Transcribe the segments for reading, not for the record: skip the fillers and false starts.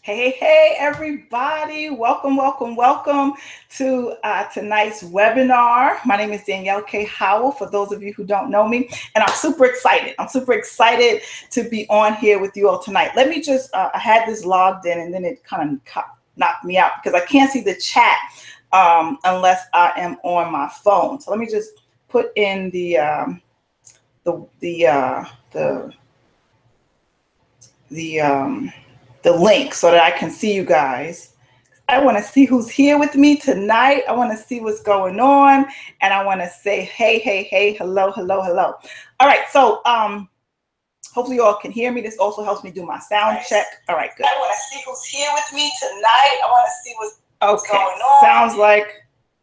Hey, everybody. Welcome to tonight's webinar. My name is Danielle K. Howell, for those of you who don't know me, and I'm super excited. I'm super excited to be on here with you all tonight. Let me just, I had this logged in and then it kind of knocked me out because I can't see the chat unless I am on my phone. So let me just put in the link so that I can see you guys. I want to see who's here with me tonight. I want to see what's going on, and I want to say hey, hello. All right, so hopefully you all can hear me. This also helps me do my sound check. All right, good. I want to see who's here with me tonight. I want to see what's going on. Sounds like, and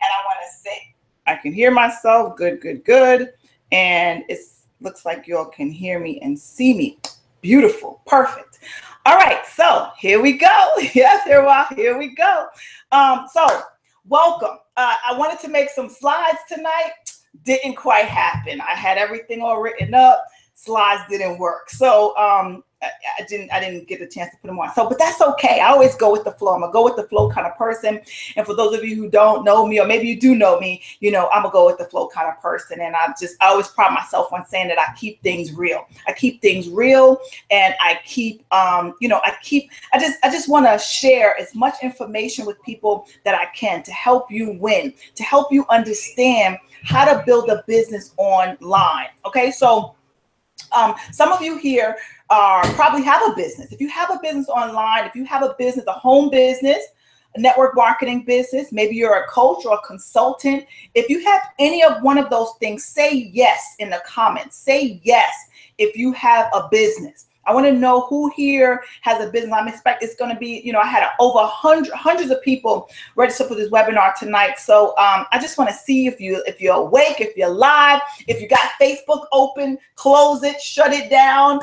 I want to say I can hear myself. Good. And it looks like you all can hear me and see me. Beautiful, perfect. All right, so here we go. Yes, here we go. So welcome. I wanted to make some slides tonight. Didn't quite happen. I had everything all written up. Slides didn't work. So I didn't get a chance to put them on. So, but that's okay. I always go with the flow. I'm a go with the flow kind of person. And for those of you who don't know me, or maybe you do know me, you know, I'm a go with the flow kind of person. And I always pride myself on saying that I keep things real. I keep things real, and I keep, I just want to share as much information with people that I can to help you win, to help you understand how to build a business online. Okay, so some of you here probably have a business. If you have a business online, if you have a business, a home business, a network marketing business, maybe you're a coach or a consultant. If you have any of one of those things, say yes in the comments. Say yes if you have a business. I want to know who here has a business. I'm expecting it's going to be, I had over hundreds of people register for this webinar tonight. So I just want to see if you're awake, if you're live, if you got Facebook open, close it, shut it down,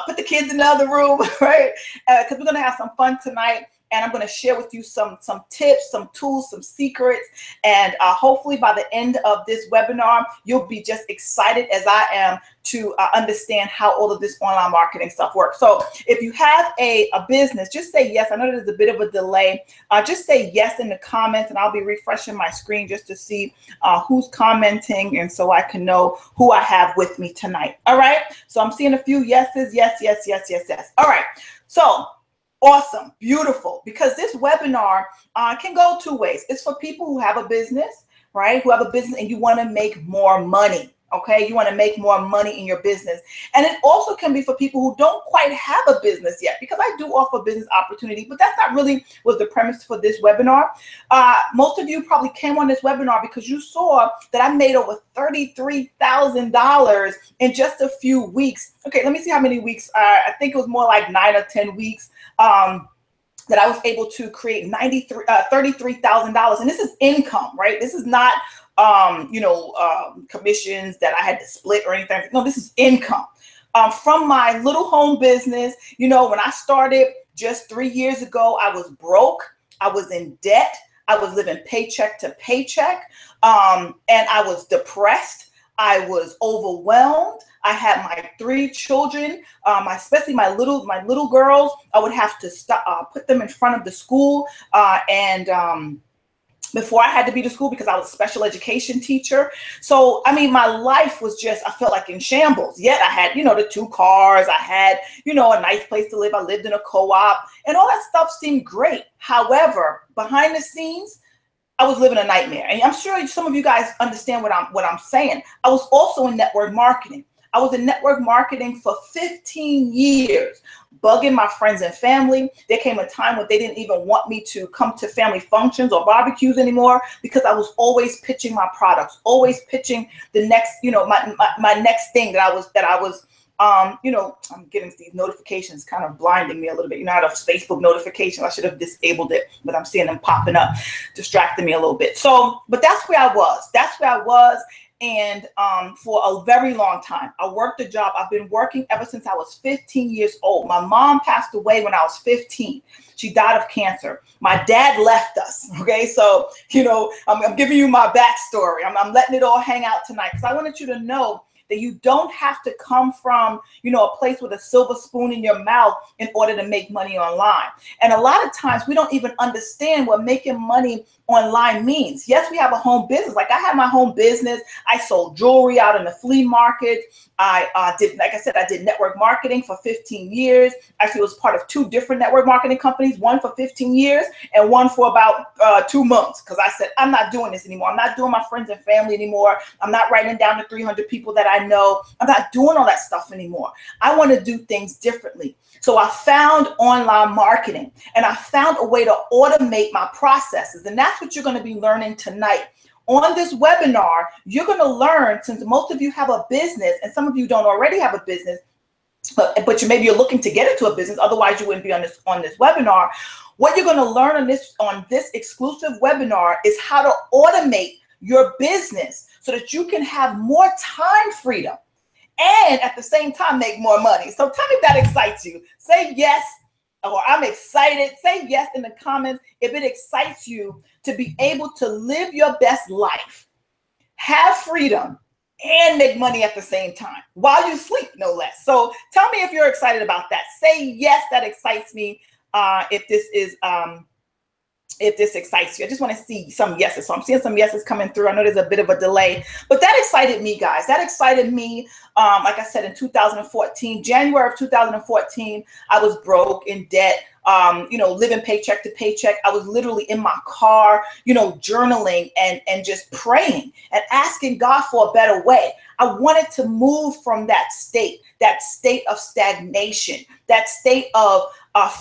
put the kids in the other room, right? Because we're going to have some fun tonight. And I'm going to share with you some tips, some tools, some secrets. And hopefully by the end of this webinar, you'll be just excited as I am to understand how all of this online marketing stuff works. So if you have a business, just say yes. I know there's a bit of a delay. Just say yes in the comments, and I'll be refreshing my screen just to see who's commenting, and so I can know who I have with me tonight. All right. So I'm seeing a few yeses. Yes. All right. So awesome, beautiful, because this webinar can go two ways. It's for people who have a business, right? Who have a business and you want to make more money. Okay, you want to make more money in your business. And it also can be for people who don't quite have a business yet, because I do offer business opportunity, but that's not really was the premise for this webinar. Most of you probably came on this webinar because you saw that I made over $33,000 in just a few weeks. Okay, let me see how many weeks. I think it was more like 9 or 10 weeks. That I was able to create $33,000, and this is income, right? This is not commissions that I had to split or anything. No, this is income from my little home business. When I started just 3 years ago, I was broke. I was in debt. I was living paycheck to paycheck, and I was depressed. I was overwhelmed. I had my 3 children, especially my little girls. I would have to put them in front of the school, before I had to be to school because I was a special education teacher. So, I mean, my life was just, I felt like in shambles. Yet I had, the 2 cars. I had, a nice place to live. I lived in a co-op, and all that stuff seemed great. However, behind the scenes, I was living a nightmare. And I'm sure some of you guys understand what I'm saying. I was also in network marketing. I was in network marketing for 15 years, bugging my friends and family. There came a time when they didn't even want me to come to family functions or barbecues anymore, because I was always pitching my products, always pitching the next, my next thing that I was I'm getting these notifications kind of blinding me a little bit. Out of Facebook notifications, I should have disabled it, but I'm seeing them popping up, distracting me a little bit. So, but that's where I was. And for a very long time, I worked a job. I've been working ever since I was 15 years old. My mom passed away when I was 15. She died of cancer. My dad left us. Okay, so I'm giving you my backstory. I'm letting it all hang out tonight because I wanted you to know that you don't have to come from, a place with a silver spoon in your mouth in order to make money online. And a lot of times we don't even understand what making money online means. Yes, we have a home business. Like I had my home business. I sold jewelry out in the flea market. I did, like I said, I did network marketing for 15 years. Actually, was part of 2 different network marketing companies, one for 15 years and one for about 2 months. Because I said, I'm not doing this anymore. I'm not doing my friends and family anymore. I'm not writing down the 300 people that I know. I'm not doing all that stuff anymore. I want to do things differently. So I found online marketing and I found a way to automate my processes. And that's what you're going to be learning tonight. On this webinar, you're going to learn, since most of you have a business and some of you don't already have a business, but maybe you're looking to get into a business, otherwise you wouldn't be on this webinar. What you're going to learn on this exclusive webinar is how to automate your business so that you can have more time freedom and at the same time make more money. So tell me if that excites you. Say yes, or I'm excited. Say yes in the comments if it excites you to be able to live your best life, have freedom, and make money at the same time while you sleep, no less. So tell me if you're excited about that. Say yes, that excites me. If this excites you. I just want to see some yeses. So I'm seeing some yeses coming through. I know there's a bit of a delay, but that excited me, guys. That excited me. Like I said, in 2014, January of 2014, I was broke, in debt, living paycheck to paycheck. I was literally in my car, journaling and just praying and asking God for a better way. I wanted to move from that state of stagnation, that state of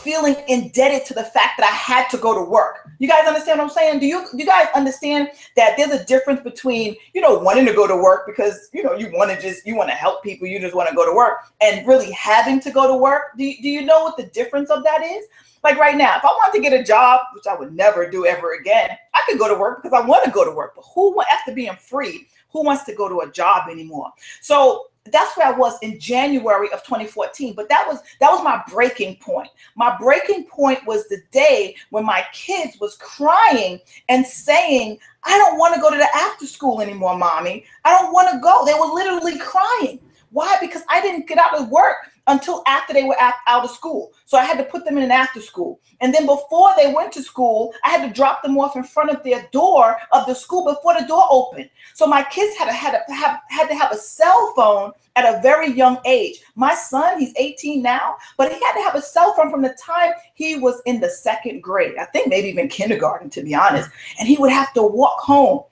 feeling indebted to the fact that I had to go to work. You guys understand what I'm saying? Do you guys understand that there's a difference between, wanting to go to work because, you want to help people, you just want to go to work, and really having to go to work? Do you know what the difference of that is? Like right now, if I wanted to get a job, which I would never do ever again, I could go to work because I want to go to work. But after being free, who wants to go to a job anymore? So that's where I was in January of 2014. But that was my breaking point. My breaking point was the day when my kids was crying and saying, I don't want to go to the after school anymore, mommy. I don't want to go. They were literally crying. Why? Because I didn't get out of work until after they were out of school. So I had to put them in an after school. And then before they went to school, I had to drop them off in front of their door of the school before the door opened. So my kids had to have a cell phone at a very young age. My son, he's 18 now, but he had to have a cell phone from the time he was in the 2nd grade. I think maybe even kindergarten, to be honest. And he would have to walk home.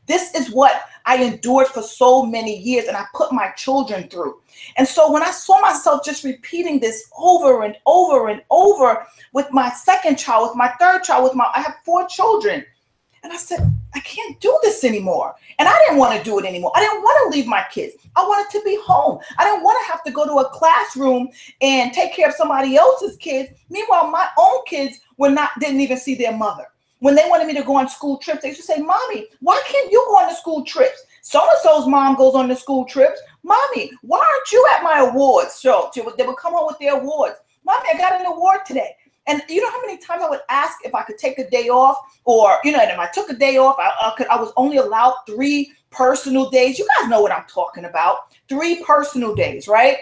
This is what I endured for so many years, and I put my children through. And so when I saw myself just repeating this over and over and over with my 2nd child, with my 3rd child, I have 4 children. And I said, I can't do this anymore. And I didn't want to do it anymore. I didn't want to leave my kids. I wanted to be home. I didn't want to have to go to a classroom and take care of somebody else's kids. Meanwhile, my own kids didn't even see their mother. When they wanted me to go on school trips, they used to say, Mommy, why can't you go on the school trips? So-and-so's mom goes on the school trips. Mommy, why aren't you at my awards show? They would come home with their awards. Mommy, I got an award today. And you know how many times I would ask if I could take a day off, or, and if I took a day off, I was only allowed 3 personal days. You guys know what I'm talking about. 3 personal days, right?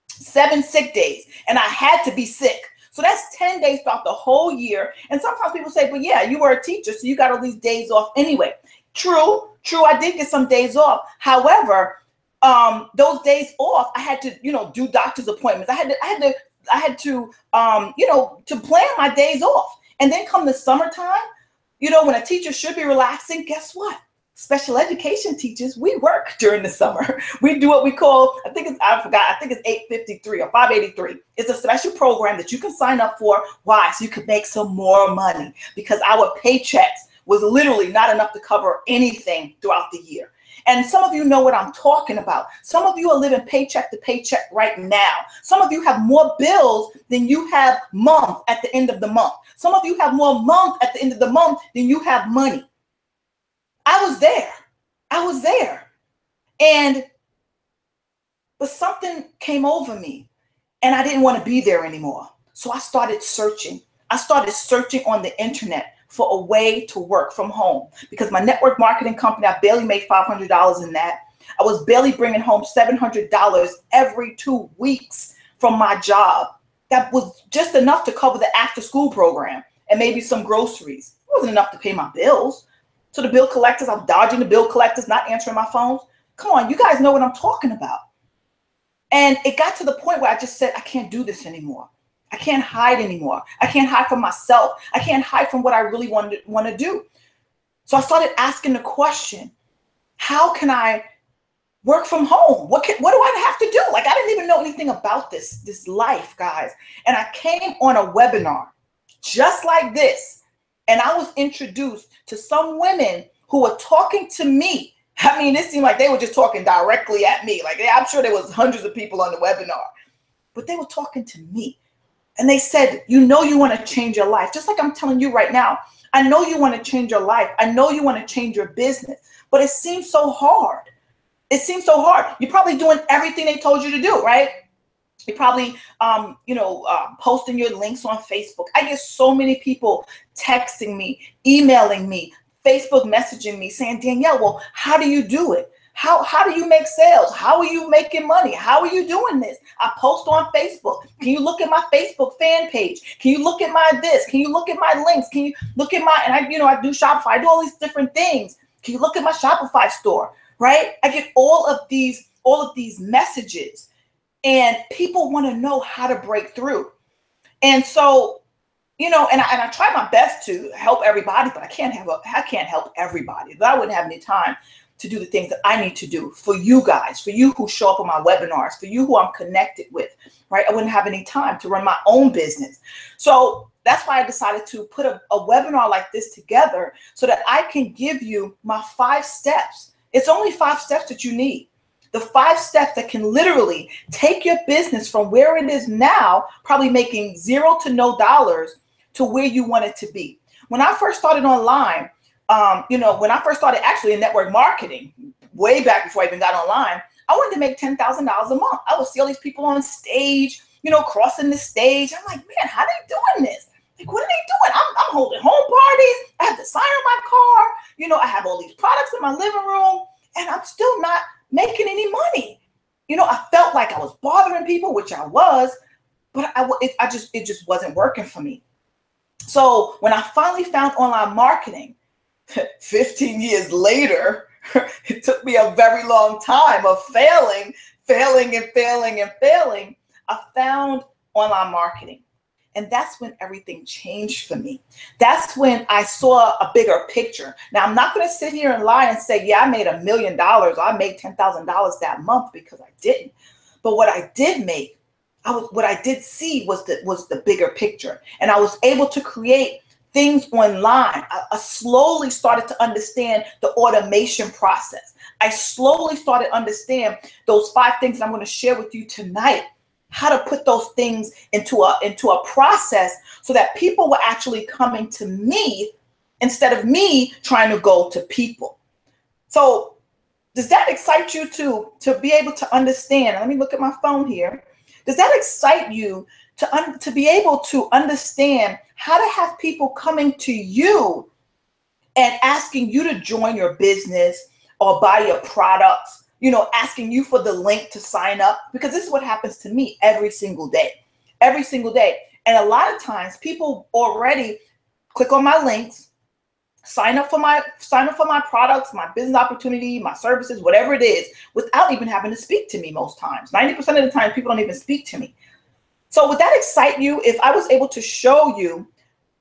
7 sick days. And I had to be sick. So that's 10 days throughout the whole year. And sometimes people say, but yeah, you were a teacher, so you got all these days off anyway. True, I did get some days off. However, those days off, I had to, do doctor's appointments. I had to to plan my days off. And then come the summertime, when a teacher should be relaxing, guess what? Special education teachers, we work during the summer. We do what we call, I think it's 853 or 583. It's a special program that you can sign up for. Why? So you can make some more money, because our paychecks was literally not enough to cover anything throughout the year. And some of you know what I'm talking about. Some of you are living paycheck to paycheck right now. Some of you have more bills than you have month at the end of the month. Some of you have more month at the end of the month than you have money. I was there. But something came over me and I didn't want to be there anymore. So I started searching. I started searching on the internet for a way to work from home, because my network marketing company, I barely made $500 in that. I was barely bringing home $700 every 2 weeks from my job. That was just enough to cover the after school program and maybe some groceries. It wasn't enough to pay my bills. So the bill collectors, I'm dodging the bill collectors, not answering my phones. Come on, you guys know what I'm talking about. And it got to the point where I just said, I can't do this anymore. I can't hide anymore. I can't hide from myself. I can't hide from what I really want to do. So I started asking the question, how can I work from home? What do I have to do? Like, I didn't even know anything about this life, guys. And I came on a webinar just like this. And I was introduced to some women who were talking to me. I mean, it seemed like they were just talking directly at me. Like, I'm sure there was hundreds of people on the webinar, but they were talking to me. And they said, you know, you want to change your life. Just like I'm telling you right now, I know you want to change your life. I know you want to change your business, but it seems so hard. It seems so hard. You're probably doing everything they told you to do, right? You're probably, posting your links on Facebook. I get so many people texting me, emailing me, Facebook messaging me saying, Danielle, well, how do you do it? How do you make sales? How are you making money? How are you doing this? I post on Facebook. Can you look at my Facebook fan page? Can you look at my this? Can you look at my links? Can you look at my, and I do Shopify. I do all these different things. Can you look at my Shopify store, right? I get all of these messages, and people want to know how to break through. And so, and I try my best to help everybody, but I can't help everybody. But I wouldn't have any time to do the things that I need to do for you guys, for you who show up on my webinars, for you who I'm connected with, right? I wouldn't have any time to run my own business. So that's why I decided to put a webinar like this together so that I can give you my 5 steps. It's only 5 steps that you need. The 5 steps that can literally take your business from where it is now, probably making $0 to no dollars, to where you want it to be. When I first started online, when I first started actually in network marketing, way back before I even got online, I wanted to make $10,000 a month. I would see all these people on stage, crossing the stage. I'm like, man, how are they doing this? Like, what are they doing? I'm holding home parties. I have the sign on my car. I have all these products in my living room, and I'm still not making any money. I felt like I was bothering people, which I was, but it just wasn't working for me. So when I finally found online marketing, 15 years later, it took me a very long time of failing. I found online marketing. And that's when everything changed for me. That's when I saw a bigger picture. Now, I'm not going to sit here and lie and say, yeah, I made $1 million or I made $10,000 that month, because I didn't. But what I did make, what I did see was the bigger picture. And I was able to create things online. I slowly started to understand the automation process. I slowly started to understand those 5 things I'm going to share with you tonight, how to put those things into a process so that people were actually coming to me instead of me trying to go to people. So does that excite you to be able to understand? Let me look at my phone here. Does that excite you to be able to understand how to have people coming to you and asking you to join your business or buy your products, asking you for the link to sign up? Because this is what happens to me every single day. And a lot of times people already click on my links, sign up for my products, my business opportunity, my services, whatever it is, without even having to speak to me most times. 90% of the time, people don't even speak to me. So would that excite you if I was able to show you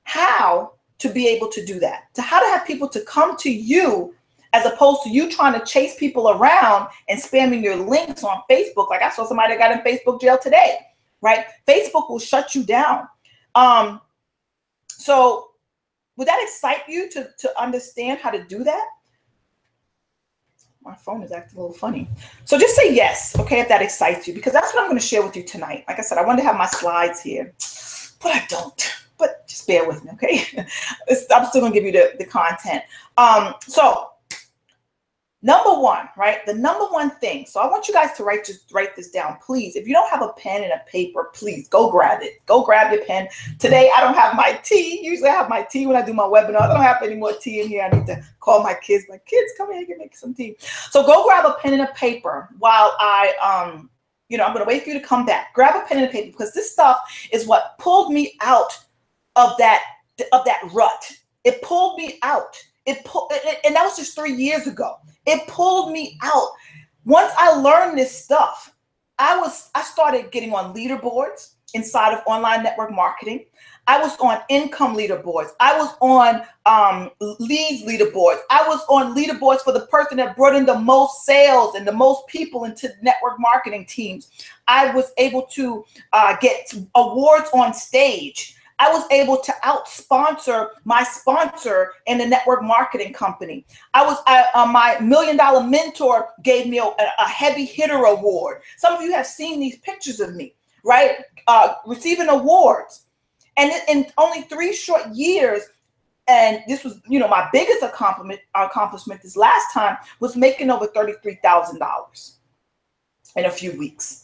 how to be able to do that, to how to have people to come to you, as opposed to you trying to chase people around and spamming your links on Facebook? Like I saw somebody that got in Facebook jail today, right? Facebook will shut you down. So would that excite you to understand how to do that? My phone is acting a little funny. So just say yes, okay, if that excites you, because that's what I'm going to share with you tonight. Like I said, I wanted to have my slides here, but I don't. But just bear with me, okay? I'm still going to give you the content. So Number one, right? The number one thing. So I want you guys to write this down, please. If you don't have a pen and a paper, please go grab it. Go grab your pen. Today, I don't have my tea. Usually I have my tea when I do my webinar. I don't have any more tea in here. I need to call my kids. My kids, come here, get make some tea. So go grab a pen and a paper while I'm going to wait for you to come back. Grab a pen and a paper, because this stuff is what pulled me out of that rut. It pulled me out. And that was just 3 years ago. It pulled me out. Once I learned this stuff, I started getting on leaderboards inside of online network marketing. I was on income leaderboards. I was on leads leaderboards. I was on leaderboards for the person that brought in the most sales and the most people into network marketing teams. I was able to get awards on stage. I was able to out-sponsor my sponsor in the network marketing company. My $1 Million Mentor gave me a heavy hitter award. Some of you have seen these pictures of me, right? Receiving awards. And in only 3 short years, and this was, my biggest accomplishment this last time, was making over $33,000 in a few weeks.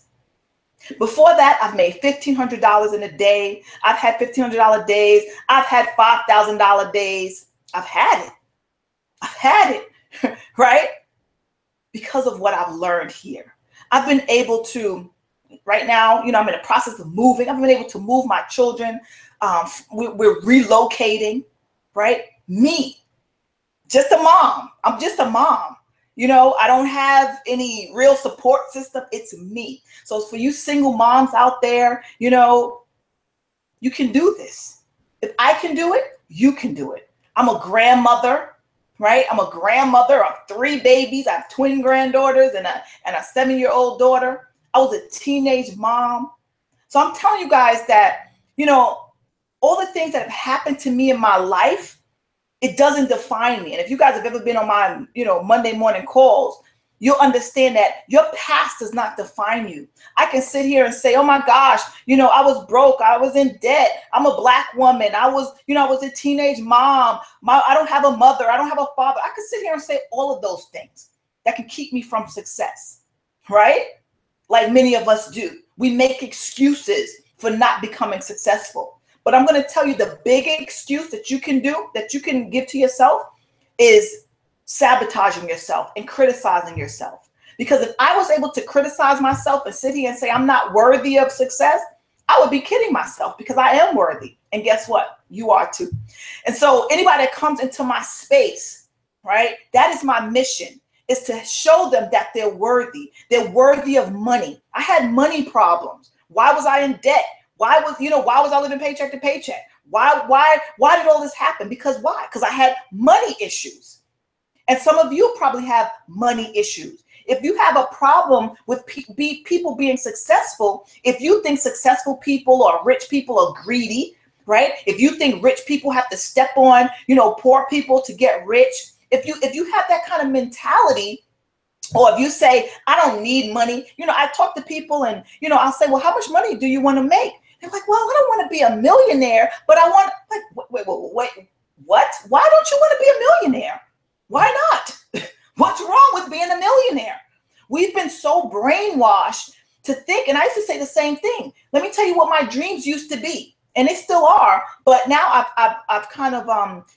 Before that, I've made $1,500 in a day. I've had $1,500 days. I've had $5,000 days. I've had it, right? Because of what I've learned here. I've been able to, right now, I'm in the process of moving. I've been able to move my children. We're relocating, right? Me, just a mom. I'm just a mom. I don't have any real support system. It's me. So for you single moms out there, you can do this. If I can do it, you can do it. I'm a grandmother, right? I'm a grandmother of 3 babies. I have twin granddaughters and a 7-year-old daughter. I was a teenage mom. So I'm telling you guys that, all the things that have happened to me in my life, it doesn't define me. And if you guys have ever been on my, Monday morning calls, you'll understand that your past does not define you. I can sit here and say, oh my gosh, I was broke. I was in debt. I'm a Black woman. I was a teenage mom. I don't have a mother. I don't have a father. I can sit here and say all of those things that can keep me from success, right? Like many of us do. We make excuses for not becoming successful. But I'm going to tell you the big excuse that you can do, that you can give to yourself, is sabotaging yourself and criticizing yourself. Because if I was able to criticize myself and sit here and say I'm not worthy of success, I would be kidding myself, because I am worthy. And guess what? You are too. And so anybody that comes into my space, right, that is my mission, is to show them that they're worthy. They're worthy of money. I had money problems. Why was I in debt? Why was I living paycheck to paycheck? Why did all this happen? Because why? Because I had money issues. And some of you probably have money issues. If you have a problem with people being successful, if you think successful people or rich people are greedy, right? If you think rich people have to step on, poor people to get rich, if you have that kind of mentality, or if you say, I don't need money, I talk to people and, I'll say, well, how much money do you want to make? They're like, well, I don't want to be a millionaire, but I want, wait, what? Why don't you want to be a millionaire? Why not? What's wrong with being a millionaire? We've been so brainwashed to think, and I used to say the same thing. Let me tell you what my dreams used to be, and they still are, but now I've kind of,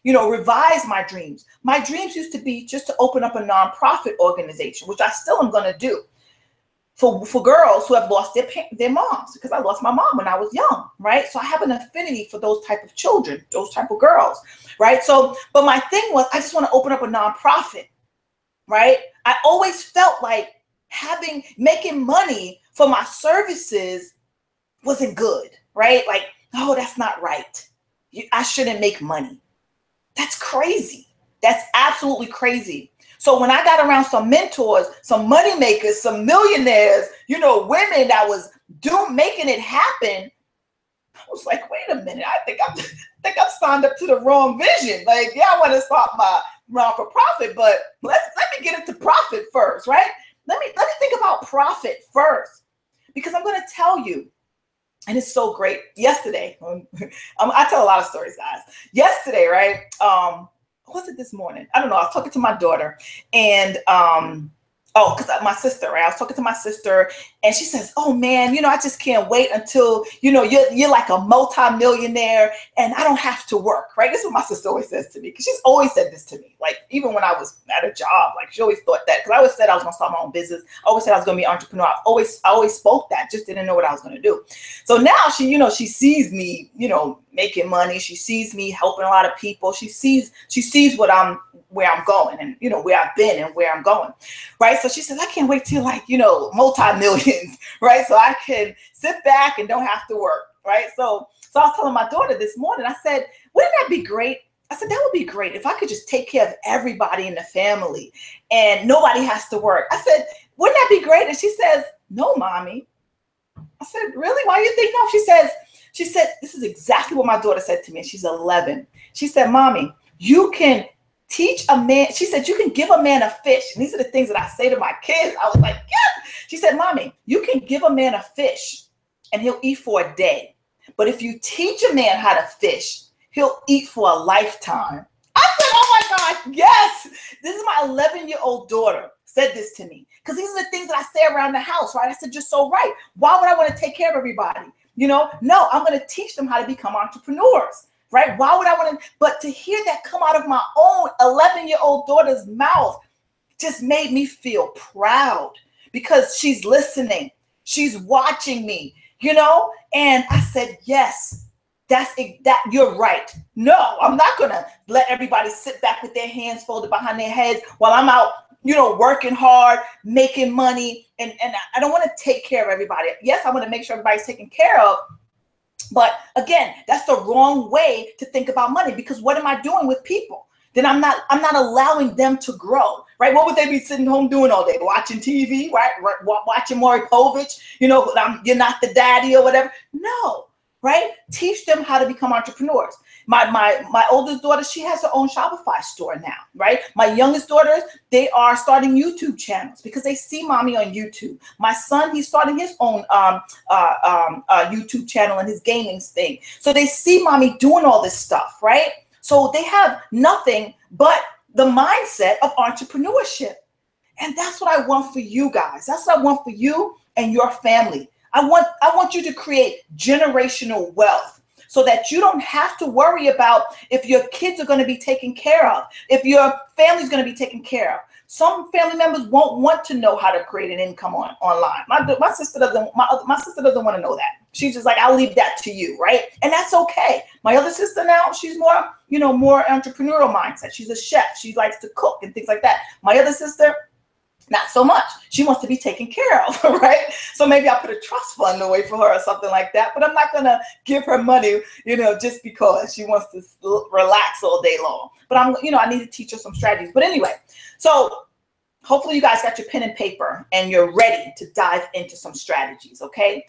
revised my dreams. My dreams used to be just to open up a nonprofit organization, which I still am going to do. For girls who have lost their moms, because I lost my mom when I was young, right? So I have an affinity for those type of children, those type of girls, right? So, but my thing was, I just want to open up a nonprofit, right? I always felt like making money for my services wasn't good, right? Like, oh, that's not right. I shouldn't make money. That's crazy. That's absolutely crazy. So when I got around some mentors, some money makers, some millionaires, women that was making it happen, I was like, wait a minute, I think I'm signed up to the wrong vision. Like, yeah, I want to start my non-for-profit, but let me get into profit first, right? Let me think about profit first, because I'm going to tell you, and it's so great. Yesterday, I tell a lot of stories, guys. Yesterday, right? was it this morning? I don't know. I was talking to my daughter, and because my sister, right? I was talking to my sister, and she says, "Oh man, I just can't wait until you're like a multi-millionaire, and I don't have to work." Right? This is what my sister always says to me, because she's always said this to me. Like even when I was at a job, like she always thought that, because I always said I was gonna start my own business. I always said I was gonna be an entrepreneur. I always spoke that, just didn't know what I was gonna do. So now she sees me, making money. She sees me helping a lot of people. She sees where I'm going, and where I've been and where I'm going, right? So she says, I can't wait till multi-millions, right? So I can sit back and don't have to work, right? So I was telling my daughter this morning, I said, wouldn't that be great? I said, that would be great if I could just take care of everybody in the family and nobody has to work. I said, wouldn't that be great? And she says, no, mommy. I said, really? Why do you think no? She said, this is exactly what my daughter said to me. She's 11. She said, mommy, you can teach a man. She said, you can give a man a fish. And these are the things that I say to my kids. I was like, yes. She said, mommy, you can give a man a fish and he'll eat for a day. But if you teach a man how to fish, he'll eat for a lifetime. I said, oh my God, yes. This is my 11-year-old daughter said this to me, because these are the things that I say around the house, right? I said, you're so right. Why would I want to take care of everybody? No, I'm going to teach them how to become entrepreneurs, right? Why would I want to? But to hear that come out of my own 11-year-old daughter's mouth just made me feel proud, because she's listening. She's watching me, and I said, yes, that you're right. No, I'm not going to let everybody sit back with their hands folded behind their heads while I'm out, working hard, making money. And I don't want to take care of everybody. Yes, I want to make sure everybody's taken care of. But again, that's the wrong way to think about money, because what am I doing with people? Then I'm not allowing them to grow, right? What would they be sitting home doing all day? Watching TV, right? Watching Maury Povich, you're not the daddy or whatever. No, right? Teach them how to become entrepreneurs. My oldest daughter, she has her own Shopify store now, right? My youngest daughters, they are starting YouTube channels because they see mommy on YouTube. My son, he's starting his own YouTube channel and his gaming thing. So they see mommy doing all this stuff, right? So they have nothing but the mindset of entrepreneurship. And that's what I want for you guys. That's what I want for you and your family. I want you to create generational wealth, so that you don't have to worry about if your kids are going to be taken care of, if your family's going to be taken care of. Some family members won't want to know how to create an income online. My sister doesn't want to know that. She's just like, I'll leave that to you, right? And that's okay. My other sister now, she's more entrepreneurial mindset. She's a chef. She likes to cook and things like that. My other sister, not so much. She wants to be taken care of, right? So maybe I'll put a trust fund away for her or something like that. But I'm not going to give her money, just because she wants to relax all day long. But I need to teach her some strategies. But anyway, so hopefully you guys got your pen and paper and you're ready to dive into some strategies, okay?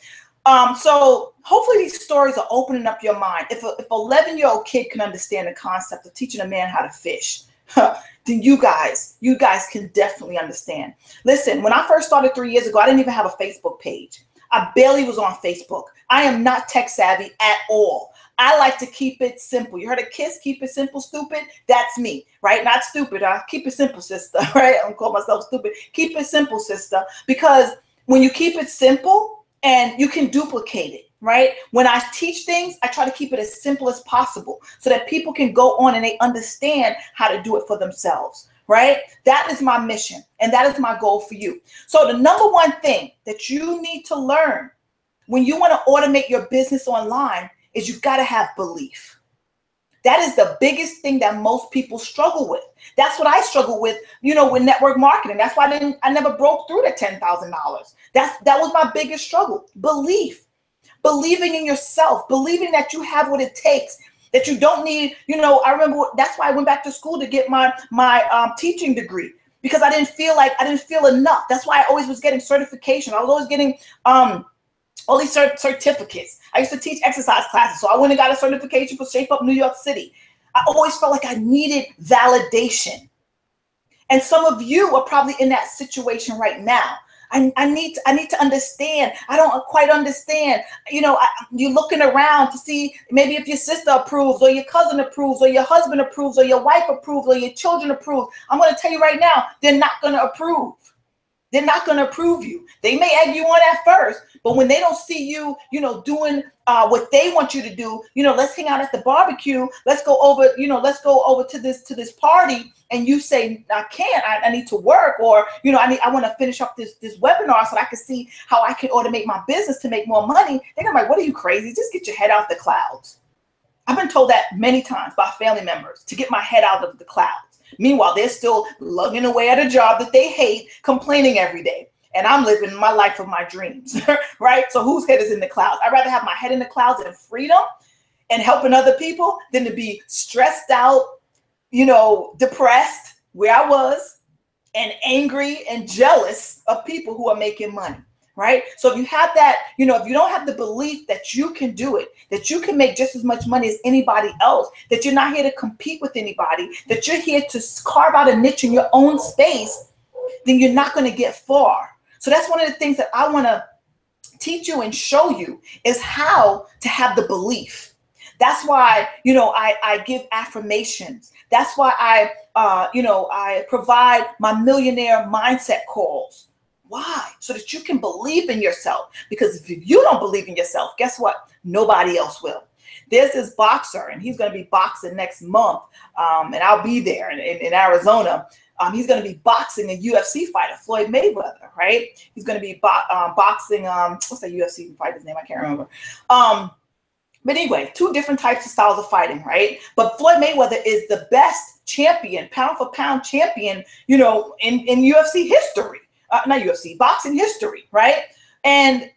So hopefully these stories are opening up your mind. If an 11-year-old kid can understand the concept of teaching a man how to fish, then you guys can definitely understand. Listen, when I first started 3 years ago, I didn't even have a Facebook page. I barely was on Facebook. I am not tech savvy at all. I like to keep it simple. You heard of KISS, keep it simple, stupid? That's me, right? Not stupid. Keep it simple, sister, right? I don't call myself stupid. Keep it simple, sister, because when you keep it simple and you can duplicate it, right? When I teach things, I try to keep it as simple as possible so that people can go on and they understand how to do it for themselves, right? That is my mission, and that is my goal for you. So the number one thing that you need to learn when you want to automate your business online is you've got to have belief. That is the biggest thing that most people struggle with. That's what I struggle with, with network marketing. That's why I never broke through the $10,000. That was my biggest struggle. Belief. Believing in yourself, believing that you have what it takes, that you don't need, I remember that's why I went back to school to get my teaching degree, because I didn't feel enough. That's why I always was getting certification. I was always getting all these certificates. I used to teach exercise classes, so I went and got a certification for Shape Up New York City. I always felt like I needed validation. And some of you are probably in that situation right now. I need to understand. I don't quite understand. You know, you're looking around to see maybe if your sister approves or your cousin approves or your husband approves or your wife approves or your children approve. I'm going to tell you right now, they're not going to approve. They're not going to approve you. They may egg you on at first, but when they don't see you, you know, doing what they want you to do, you know, let's hang out at the barbecue. Let's go over, you know, let's go over to this party. And you say, I can't, I need to work, or, you know, I want to finish up this webinar so that I can see how I can automate my business to make more money. They're gonna be like, what are you, crazy? Just get your head out the clouds. I've been told that many times by family members, to get my head out of the clouds. Meanwhile, they're still lugging away at a job that they hate, complaining every day. And I'm living my life of my dreams, right? So whose head is in the clouds? I'd rather have my head in the clouds and freedom and helping other people than to be stressed out, you know, depressed where I was, and angry and jealous of people who are making money, right? So if you have that, you know, if you don't have the belief that you can do it, that you can make just as much money as anybody else, that you're not here to compete with anybody, that you're here to carve out a niche in your own space, then you're not going to get far. So that's one of the things that I want to teach you and show you, is how to have the belief. That's why, you know, I give affirmations. That's why I provide my millionaire mindset calls. Why? So that you can believe in yourself. Because if you don't believe in yourself, guess what? Nobody else will. There's this boxer, and he's going to be boxing next month, and I'll be there in Arizona. He's going to be boxing a UFC fighter, Floyd Mayweather, right? He's going to be boxing, what's that UFC fighter's name? I can't remember. But anyway, two different types of styles of fighting, right? But Floyd Mayweather is the best champion, pound for pound champion, you know, in UFC history. Not UFC, boxing history, right? And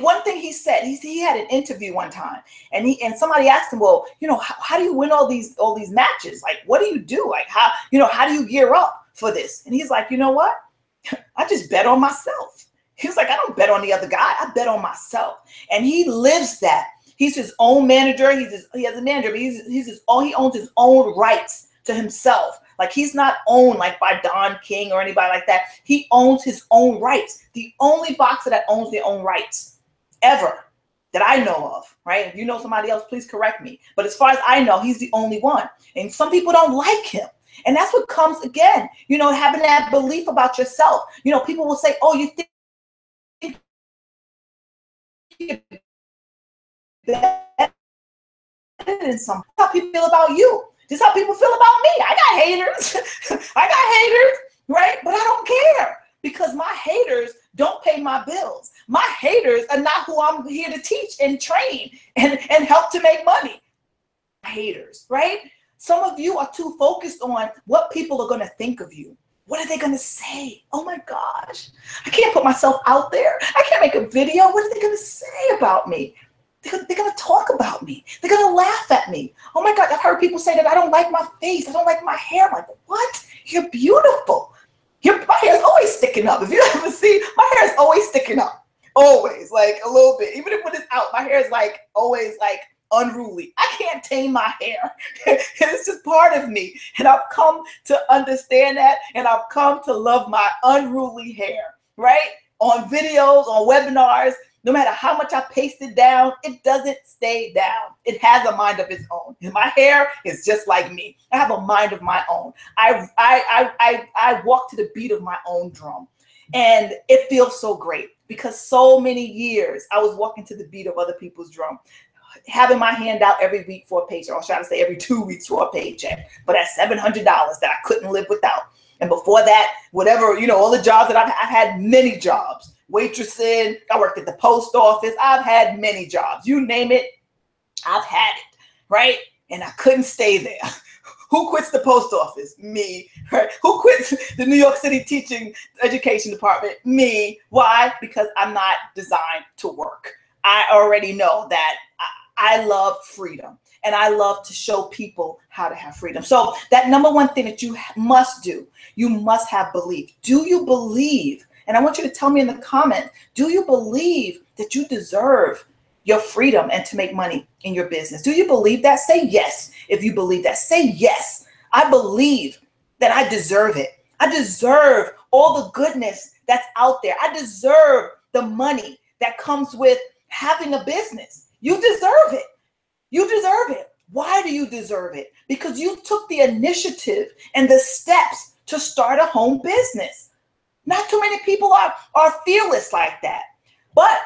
one thing he said, he had an interview one time, and somebody asked him, well, you know, how do you win all these matches? Like, what do you do? Like, how do you gear up for this? And he's like, you know what? I just bet on myself. He was like, I don't bet on the other guy. I bet on myself. And he lives that. He's his own manager. He has a manager, but he owns his own rights to himself. Like, he's not owned like by Don King or anybody like that. He owns his own rights. The only boxer that owns their own rights ever that I know of, right? If you know somebody else, please correct me. But as far as I know, he's the only one. And some people don't like him. And that's what comes, again, you know, having that belief about yourself. You know, people will say, oh, you think you're better than some. How people feel about you. This is how people feel about me. I got haters. I got haters, right? But I don't care, because my haters don't pay my bills. My haters are not who I'm here to teach and train and help to make money. Haters, right? Some of you are too focused on what people are going to think of you. What are they going to say? Oh my gosh, I can't put myself out there. I can't make a video. What are they going to say about me? They're going to talk about me. They're going to laugh at me. Oh my God, I've heard people say that I don't like my face. I don't like my hair. I'm like, what? You're beautiful. My hair is always sticking up. If you ever see, my hair is always sticking up. Always, like a little bit. Even if when it's out, my hair is like always like unruly. I can't tame my hair. It's just part of me. And I've come to understand that, and I've come to love my unruly hair, right? On videos, on webinars, no matter how much I paste it down, it doesn't stay down. It has a mind of its own. And my hair is just like me. I have a mind of my own. I walk to the beat of my own drum. And it feels so great, because so many years I was walking to the beat of other people's drum, having my hand out every week for a paycheck. I was trying to say every 2 weeks for a paycheck, but that's $700 that I couldn't live without. And before that, whatever, you know, all the jobs that I've had many jobs. Waitressing, I worked at the post office. I've had many jobs. You name it, I've had it, right? And I couldn't stay there. Who quits the post office? Me, right? Who quits the New York City teaching education department? Me. Why? Because I'm not designed to work. I already know that I love freedom, and I love to show people how to have freedom. So that number one thing that you must do, you must have belief. Do you believe? And I want you to tell me in the comments, do you believe that you deserve your freedom and to make money in your business? Do you believe that? Say yes. If you believe that, say yes. I believe that I deserve it. I deserve all the goodness that's out there. I deserve the money that comes with having a business. You deserve it. You deserve it. Why do you deserve it? Because you took the initiative and the steps to start a home business. Not too many people are fearless like that. But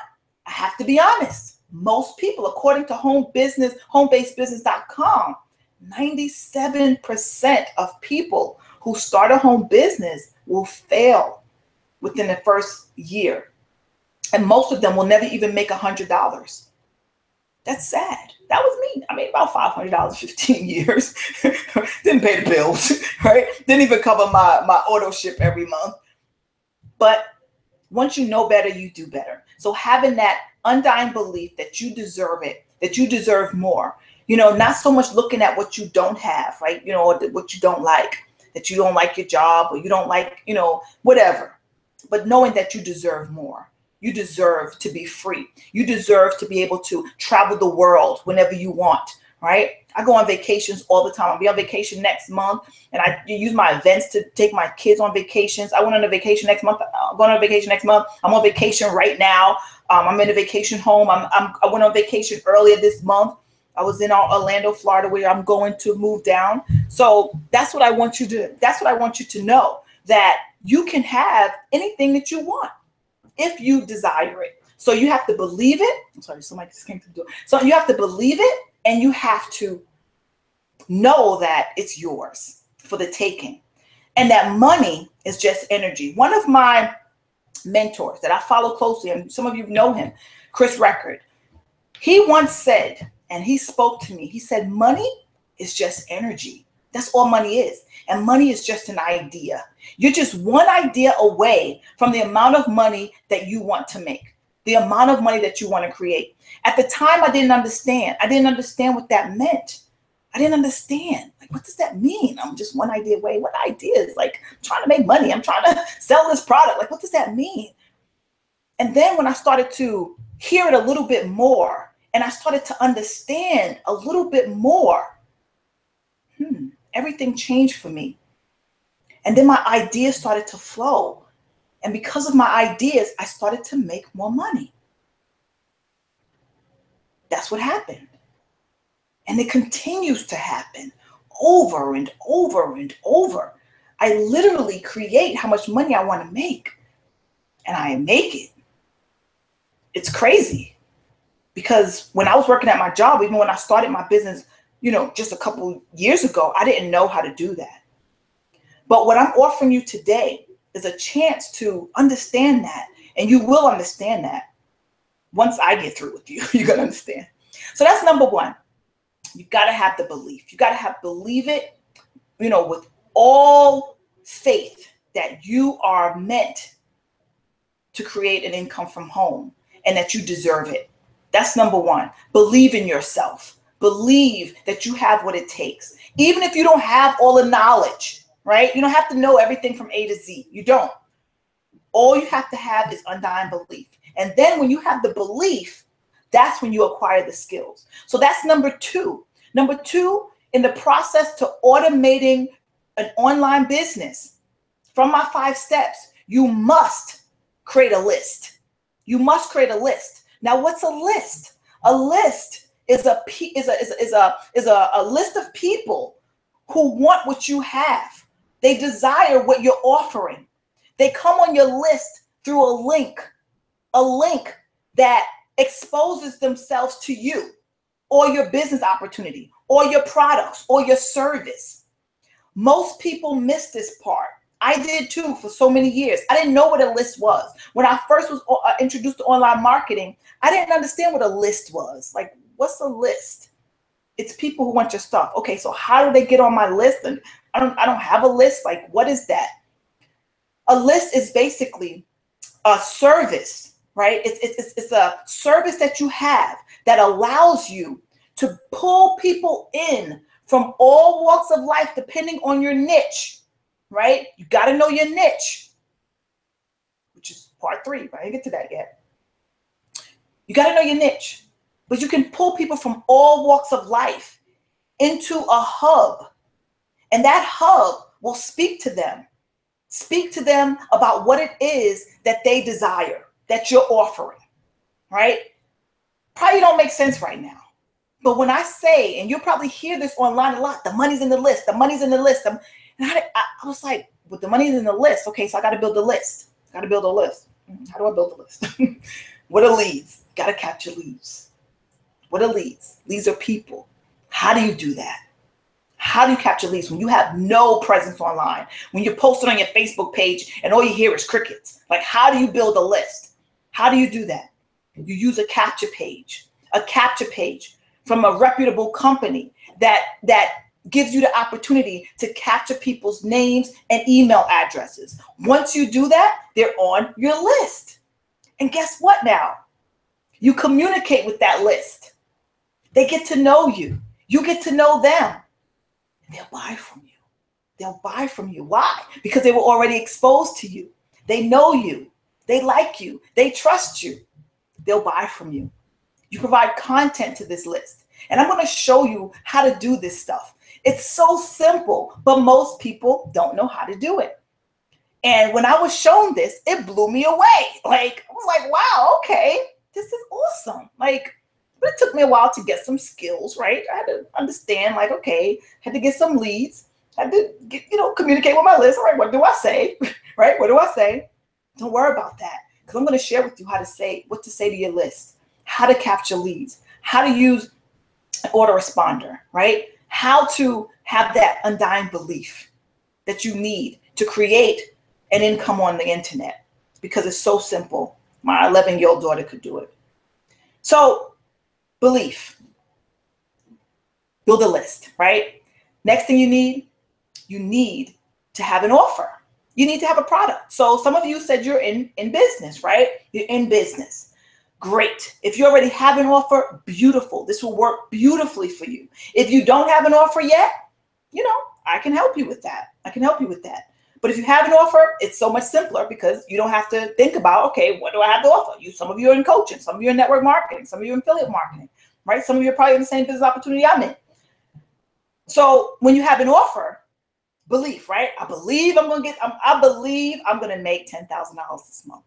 I have to be honest. Most people, according to homebasedbusiness.com, 97% of people who start a home business will fail within the first year. And most of them will never even make $100. That's sad. That was me. I made about $500 15 years. Didn't pay the bills, right? Didn't even cover my auto ship every month. But once you know better, you do better. So having that undying belief that you deserve it, that you deserve more, not so much looking at what you don't have, right? Or what you don't like, that you don't like your job or you don't like, whatever, but knowing that you deserve more. You deserve to be free. You deserve to be able to travel the world whenever you want, right? I go on vacations all the time. I'll be on vacation next month, and I use my events to take my kids on vacations. I went on a vacation next month. I'm going on a vacation next month. I'm on vacation right now. I'm in a vacation home. I went on vacation earlier this month. I was in Orlando, Florida, where I'm going to move down. So that's what I want you to. That's what I want you to know, that you can have anything that you want if you desire it. So you have to believe it. I'm sorry, somebody just came to the door. So you have to believe it, and you have to know that it's yours for the taking, and that money is just energy. One of my mentors that I follow closely, and some of you know him, Chris Record, he once said, and he spoke to me, he said, money is just energy. That's all money is. And money is just an idea. You're just one idea away from the amount of money that you want to make, the amount of money that you want to create. At the time, I didn't understand. I didn't understand what that meant. I didn't understand. Like, what does that mean? I'm just one idea away. What idea is? Like, I'm trying to make money. I'm trying to sell this product. Like, what does that mean? And then when I started to hear it a little bit more, and I started to understand a little bit more, everything changed for me. And then my ideas started to flow. And because of my ideas, I started to make more money. That's what happened. And it continues to happen over and over and over. I literally create how much money I want to make, and I make it. It's crazy, because when I was working at my job, even when I started my business, just a couple years ago, I didn't know how to do that. But what I'm offering you today is a chance to understand that. And you will understand that once I get through with you. You're going to understand. So that's number one. You got to have the belief. You got to believe it, with all faith that you are meant to create an income from home and that you deserve it. That's number one. Believe in yourself. Believe that you have what it takes. Even if you don't have all the knowledge, right? You don't have to know everything from A to Z. You don't. All you have to have is undying belief. And then when you have the belief, that's when you acquire the skills. So that's number two. Number two, in the process to automating an online business, from my 5 steps, you must create a list. You must create a list. Now, what's a list? A list is a list of people who want what you have. They desire what you're offering. They come on your list through a link that exposes themselves to you or your business opportunity or your products or your service. Most people miss this part. I did too for so many years. I didn't know what a list was. When I first was introduced to online marketing, I didn't understand what a list was. Like, what's a list? It's people who want your stuff. Okay, so how do they get on my list? And I don't have a list. Like, what is that? A list is basically a service, right? It's a service that you have that allows you to pull people in from all walks of life, depending on your niche, right? You got to know your niche, which is part 3, but I didn't get to that yet. You got to know your niche, but you can pull people from all walks of life into a hub, and that hub will speak to them Speak to them about what it is that they desire, that you're offering, right? Probably don't make sense right now. But when I say, and you'll probably hear this online a lot, the money's in the list, the money's in the list. And I was like, well, the money's in the list. Okay, so I got to build a list. Got to build a list. How do I build a list? What are leads? Got to capture leads. What are leads? Leads are people. How do you do that? How do you capture leads when you have no presence online? When you're posted on your Facebook page and all you hear is crickets? Like, how do you build a list? How do you do that? You use a capture page from a reputable company that gives you the opportunity to capture people's names and email addresses. Once you do that, they're on your list. And guess what now? You communicate with that list. They get to know you. You get to know them. They'll buy from you. They'll buy from you. Why? Because they were already exposed to you. They know you. They like you. They trust you. They'll buy from you. You provide content to this list. And I'm going to show you how to do this stuff. It's so simple, but most people don't know how to do it. And when I was shown this, it blew me away. Like, I was like, wow, okay, this is awesome. Like, but it took me a while to get some skills, right? I had to understand, like, okay, had to get some leads, had to get, communicate with my list. All right, what do I say? Right? What do I say? Don't worry about that, because I'm going to share with you what to say to your list, how to capture leads, how to use an autoresponder, right? How to have that undying belief that you need to create an income on the internet, because it's so simple. My 11-year-old daughter could do it. So, belief. Build a list, right? Next thing you need to have an offer. You need to have a product. So some of you said you're in business, right? You're in business. Great. If you already have an offer, beautiful. This will work beautifully for you. If you don't have an offer yet, I can help you with that. But if you have an offer, it's so much simpler, because you don't have to think about, okay, what do I have to offer? Some of you are in coaching, some of you are in network marketing, some of you are in affiliate marketing, right? Some of you are probably in the same business opportunity I'm in. So when you have an offer, belief, right? I believe I'm going to make $10,000 this month.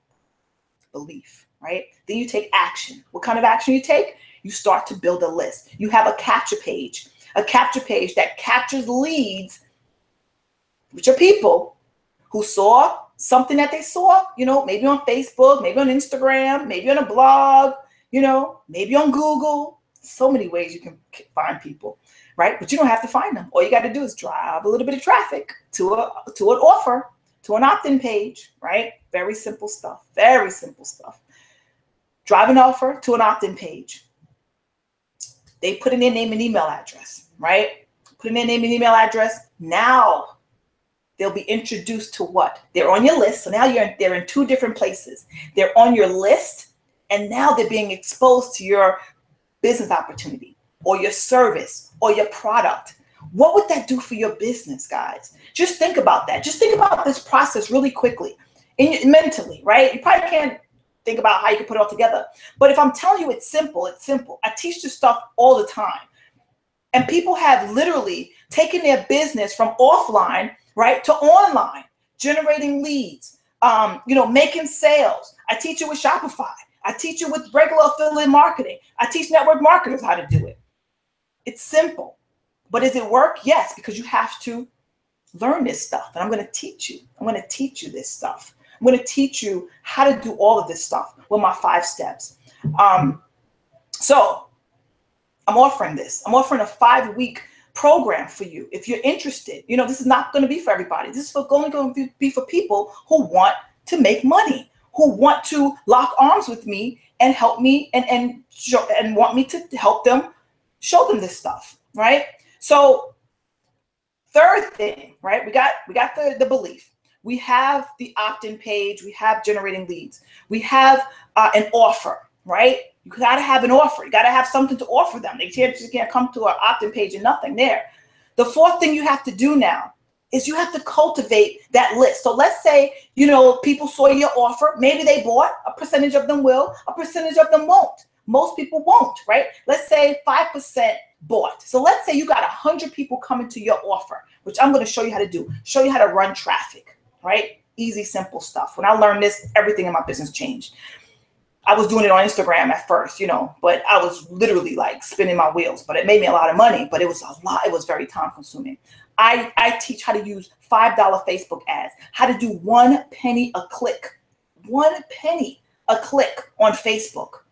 Belief, right? Then you take action. What kind of action you take? You start to build a list. You have a capture page that captures leads, which are people who saw something that they saw, maybe on Facebook, maybe on Instagram, maybe on a blog, maybe on Google. So many ways you can find people, right? But you don't have to find them. All you got to do is drive a little bit of traffic to an offer, to an opt-in page, right? Very simple stuff. Very simple stuff. Drive an offer to an opt-in page. They put in their name and email address, right? Put in their name and email address. Now they'll be introduced to what? They're on your list. So now they're in two different places. They're on your list, and now they're being exposed to your business opportunity or your service or your product. What would that do for your business, guys? Just think about that. Just think about this process really quickly, mentally, right? You probably can't think about how you can put it all together. But if I'm telling you it's simple, it's simple. I teach this stuff all the time. And people have literally taken their business from offline, right, to online, generating leads, making sales. I teach you with Shopify. I teach you with regular affiliate marketing. I teach network marketers how to do it. It's simple. But does it work? Yes, because you have to learn this stuff. And I'm going to teach you. I'm going to teach you this stuff. I'm going to teach you how to do all of this stuff with my 5 steps. So I'm offering this. I'm offering a 5-week program for you. If you're interested, this is not going to be for everybody. This is only going to be for people who want to make money, who want to lock arms with me and help me and want me to help them, show them this stuff, right? So third thing, right? We got the belief. We have the opt-in page. We have generating leads. We have an offer, right? You got to have an offer. You got to have something to offer them. They just can't come to our opt-in page and nothing there. The fourth thing you have to do now is you have to cultivate that list. So let's say, people saw your offer. Maybe they bought. A percentage of them will. A percentage of them won't. Most people won't, right? Let's say 5% bought. So let's say you got 100 people coming to your offer, which I'm going to show you how to do. Show you how to run traffic. right? Easy, simple stuff. When I learned this, everything in my business changed. I was doing it on Instagram at first, you know, but I was literally like spinning my wheels, but it made me a lot of money, but it was a lot. It was very time consuming. I teach how to use $5 Facebook ads, how to do 1 penny a click, 1 penny a click on Facebook.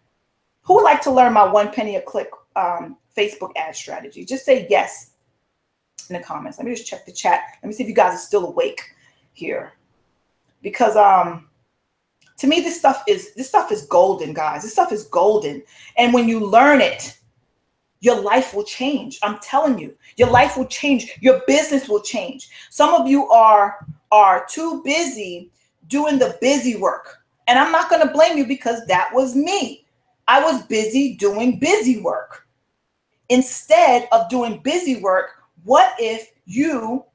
Who would like to learn my 1 penny a click Facebook ad strategy? Just say yes in the comments. Let me just check the chat. Let me see if you guys are still awake here, because to me, this stuff is golden, guys. This stuff is golden. And when you learn it, your life will change. I'm telling you, your life will change. Your business will change. Some of you are too busy doing the busy work. And I'm not going to blame you, because that was me. I was busy doing busy work. Instead of doing busy work, what if you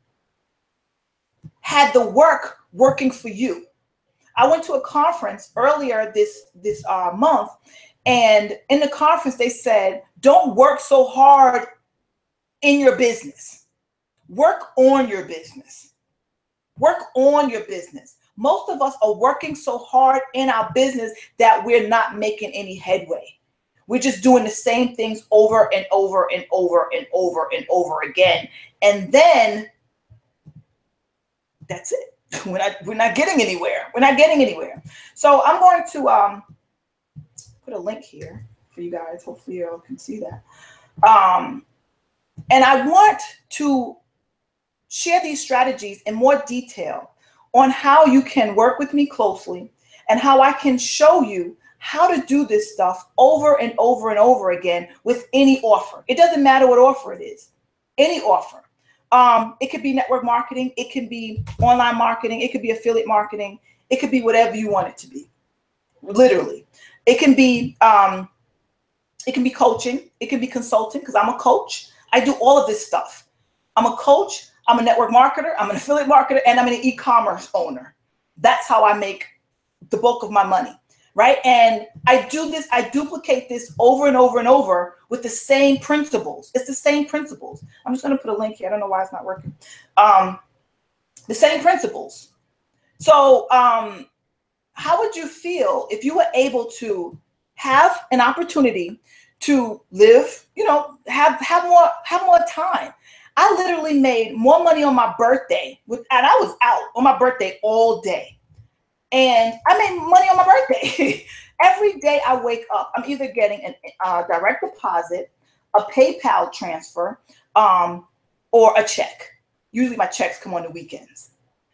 had the work working for you? I went to a conference earlier this month, and in the conference they said, don't work so hard in your business. Work on your business. Work on your business. Most of us are working so hard in our business that we're not making any headway. We're just doing the same things over and over and over and over and over again. And then that's it. We're not getting anywhere. We're not getting anywhere. So I'm going to put a link here for you guys. Hopefully you all can see that. And I want to share these strategies in more detail on how you can work with me closely, and how I can show you how to do this stuff over and over and over again with any offer. It doesn't matter what offer it is, any offer. It could be network marketing. It can be online marketing. It could be affiliate marketing. It could be whatever you want it to be. Literally, it can be coaching. It can be consulting, because I'm a coach. I do all of this stuff. I'm a coach. I'm a network marketer. I'm an affiliate marketer, and I'm an e-commerce owner. That's how I make the bulk of my money, right? And I do this. I duplicate this over and over and over with the same principles. It's the same principles. I'm just going to put a link here. I don't know why it's not working. The same principles. So how would you feel if you were able to have an opportunity to live, you know, have more time? I literally made more money on my birthday, and I was out on my birthday all day. And I made money on my birthday. Every day I wake up, I'm either getting a direct deposit, a PayPal transfer, or a check. Usually my checks come on the weekends.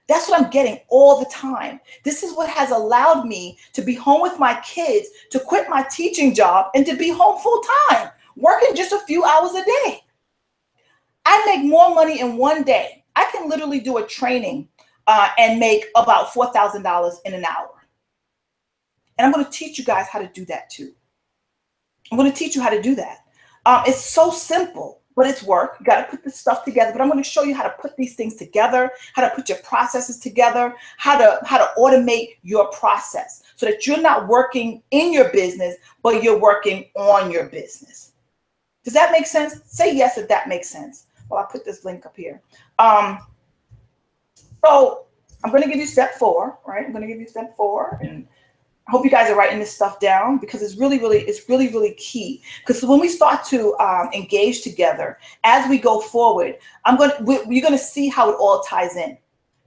That's what I'm getting all the time. This is what has allowed me to be home with my kids, to quit my teaching job, and to be home full time, working just a few hours a day. I make more money in one day. I can literally do a training and make about $4,000 in an hour. And I'm going to teach you guys how to do that too. I'm going to teach you how to do that. It's so simple, but it's work. You got to put this stuff together. But I'm going to show you how to put these things together, how to put your processes together, how to automate your process so that you're not working in your business, but you're working on your business. Does that make sense? Say yes if that makes sense. Well, I'll put this link up here. So I'm going to give you step 4, right? I'm going to give you step 4, and I hope you guys are writing this stuff down, because it's really key. Because when we start to engage together as we go forward, you're going to see how it all ties in,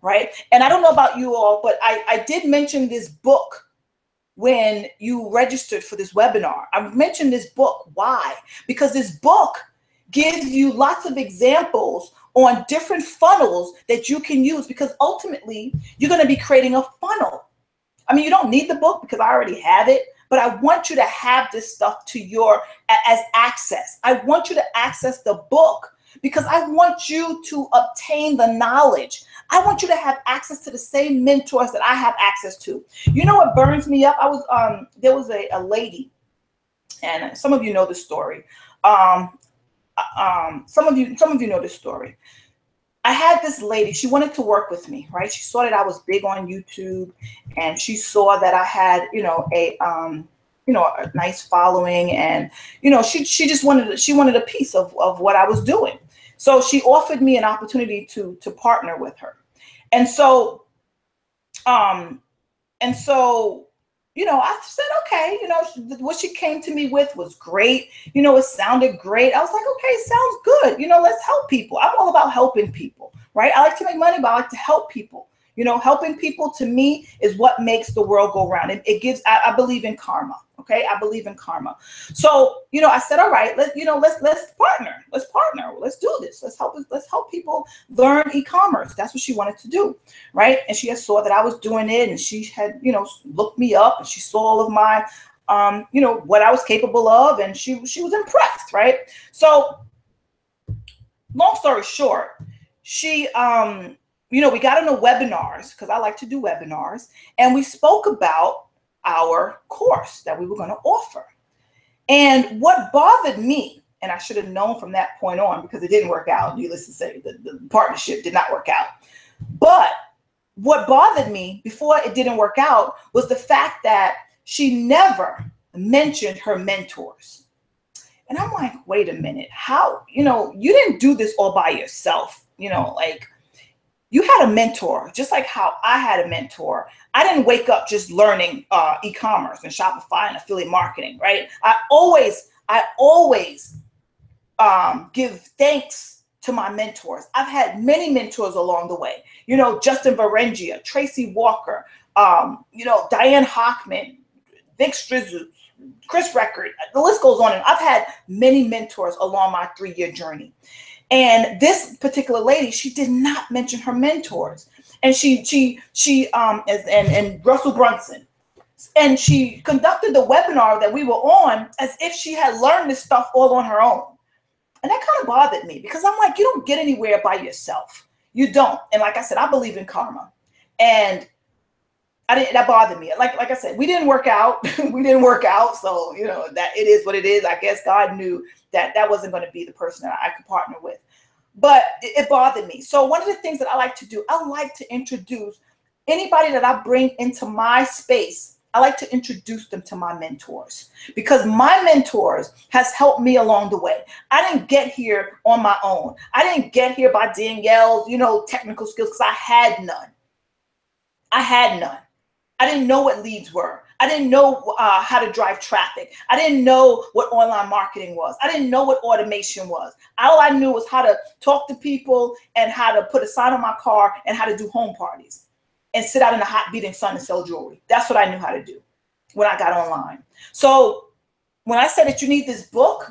right? And I don't know about you all, but I did mention this book when you registered for this webinar. I mentioned this book. Why? Because this book gives you lots of examples on different funnels that you can use, because ultimately you're going to be creating a funnel. I mean, you don't need the book because I already have it, but I want you to have this stuff as access. I want you to access the book because I want you to obtain the knowledge. I want you to have access to the same mentors that I have access to. You know what burns me up? There was a lady, and some of you know the story. Some of you know this story. I had this lady, she wanted to work with me, right? She saw that I was big on YouTube, and she saw that I had, a nice following, and, she just wanted a piece of what I was doing. So she offered me an opportunity to partner with her. And so And so, I said, okay, what she came to me with was great. It sounded great. I was like, okay, sounds good. Let's help people. I'm all about helping people, right? I like to make money, but I like to help people. Helping people to me is what makes the world go round. It gives, I believe in karma. Okay. I believe in karma. So, I said, all right, let's partner. Let's partner. Let's do this. Let's help people learn e-commerce. That's what she wanted to do. Right. And she had saw that I was doing it, and she had, looked me up, and she saw all of my, what I was capable of. And she was impressed. Right. So long story short, she, we got into webinars, because I like to do webinars, and we spoke about our course that we were going to offer. And what bothered me, and I should have known from that point on, because it didn't work out, needless to say, the partnership did not work out. But what bothered me before it didn't work out was the fact that she never mentioned her mentors. And I'm like, wait a minute, how, you didn't do this all by yourself, like, you had a mentor, just like how I had a mentor. I didn't wake up just learning e-commerce and Shopify and affiliate marketing, right? I always give thanks to my mentors. I've had many mentors along the way. Justin Varengia, Tracy Walker, Diane Hockman, Vic Strizu, Chris Record. The list goes on. And I've had many mentors along my 3-year journey. And this particular lady, she did not mention her mentors. And and Russell Brunson. And she conducted the webinar that we were on as if she had learned this stuff all on her own. And that kind of bothered me, because I'm like, you don't get anywhere by yourself. You don't. And like I said, I believe in karma. And that bothered me. Like I said, we didn't work out. We didn't work out. So, that it is what it is. I guess God knew that wasn't going to be the person that I could partner with. But it bothered me. So one of the things that I like to do, I like to introduce anybody that I bring into my space. I like to introduce them to my mentors, because my mentors has helped me along the way. I didn't get here on my own. I didn't get here by Danielle's, technical skills, because I had none. I didn't know what leads were. I didn't know how to drive traffic. I didn't know what online marketing was. I didn't know what automation was. All I knew was how to talk to people and how to put a sign on my car and how to do home parties and sit out in the hot beating sun and sell jewelry. That's what I knew how to do when I got online. So when I said that you need this book,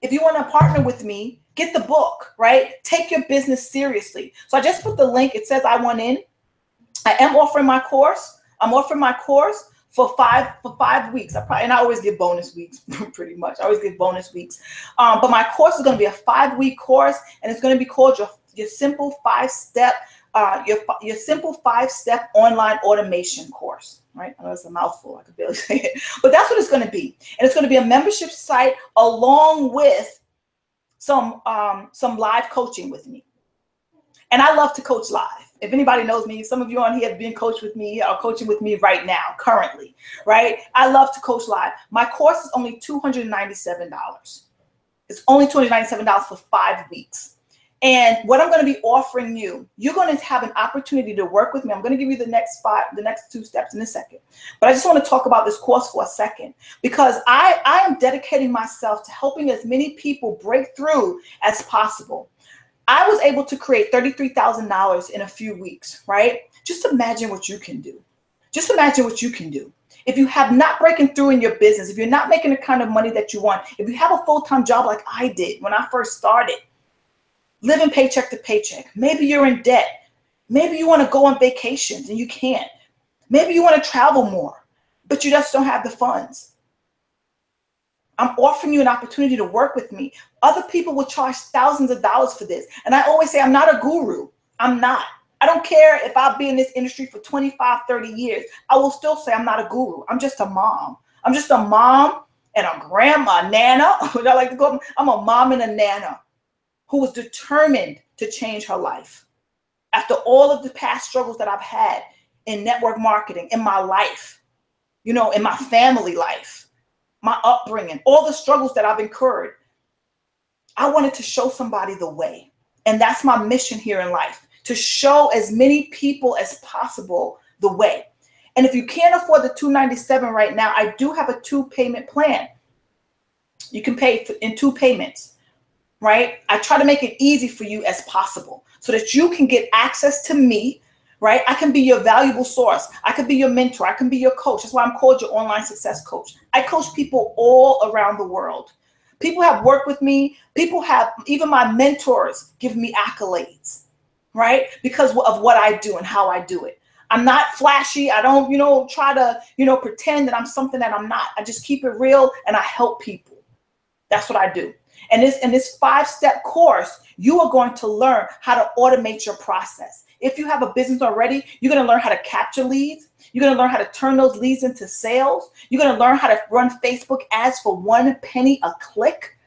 if you want to partner with me, get the book, right? Take your business seriously. So I just put the link. It says I want in. I am offering my course. I'm offering my course for five weeks. I always give bonus weeks, pretty much. I always give bonus weeks. But my course is going to be a 5-week course, and it's going to be called your simple 5-step your simple 5-step online automation course. Right? I know it's a mouthful. I could barely say it, but that's what it's going to be. And it's going to be a membership site along with some live coaching with me. And I love to coach live. If anybody knows me, some of you on here have been coaching with me or coaching with me right now, currently, right? I love to coach live. My course is only $297. It's only $297 for 5 weeks. And what I'm going to be offering you, you're going to have an opportunity to work with me. I'm going to give you the next 2 steps in a second. But I just want to talk about this course for a second, because I am dedicating myself to helping as many people break through as possible. I was able to create $33,000 in a few weeks, right? Just imagine what you can do. Just imagine what you can do. If you have not breaking through in your business, if you're not making the kind of money that you want, if you have a full-time job like I did when I first started, living paycheck to paycheck, maybe you're in debt. Maybe you want to go on vacations and you can't. Maybe you want to travel more, but you just don't have the funds. I'm offering you an opportunity to work with me. Other people will charge thousands of dollars for this. And I always say, I'm not a guru. I'm not. I don't care if I'll be in this industry for 25, 30 years. I will still say I'm not a guru. I'm just a mom. I'm just a mom and a grandma, nana. What I like to call them. I'm a mom and a nana who was determined to change her life. After all of the past struggles that I've had in network marketing, in my life, in my family life, my upbringing, all the struggles that I've incurred, I wanted to show somebody the way. And that's my mission here in life, to show as many people as possible the way. And if you can't afford the $297 right now, I do have a 2-payment plan. You can pay in 2 payments, right? I try to make it easy for you as possible so that you can get access to me, right? I can be your valuable source. I can be your mentor. I can be your coach. That's why I'm called your online success coach. I coach people all around the world. People have worked with me. People have, even my mentors give me accolades, right? Because of what I do and how I do it. I'm not flashy. I don't, try to, pretend that I'm something that I'm not. I just keep it real and I help people. That's what I do. And in this 5-step course, you are going to learn how to automate your process. If you have a business already, you're going to learn how to capture leads. You're going to learn how to turn those leads into sales. You're going to learn how to run Facebook ads for 1 penny a click,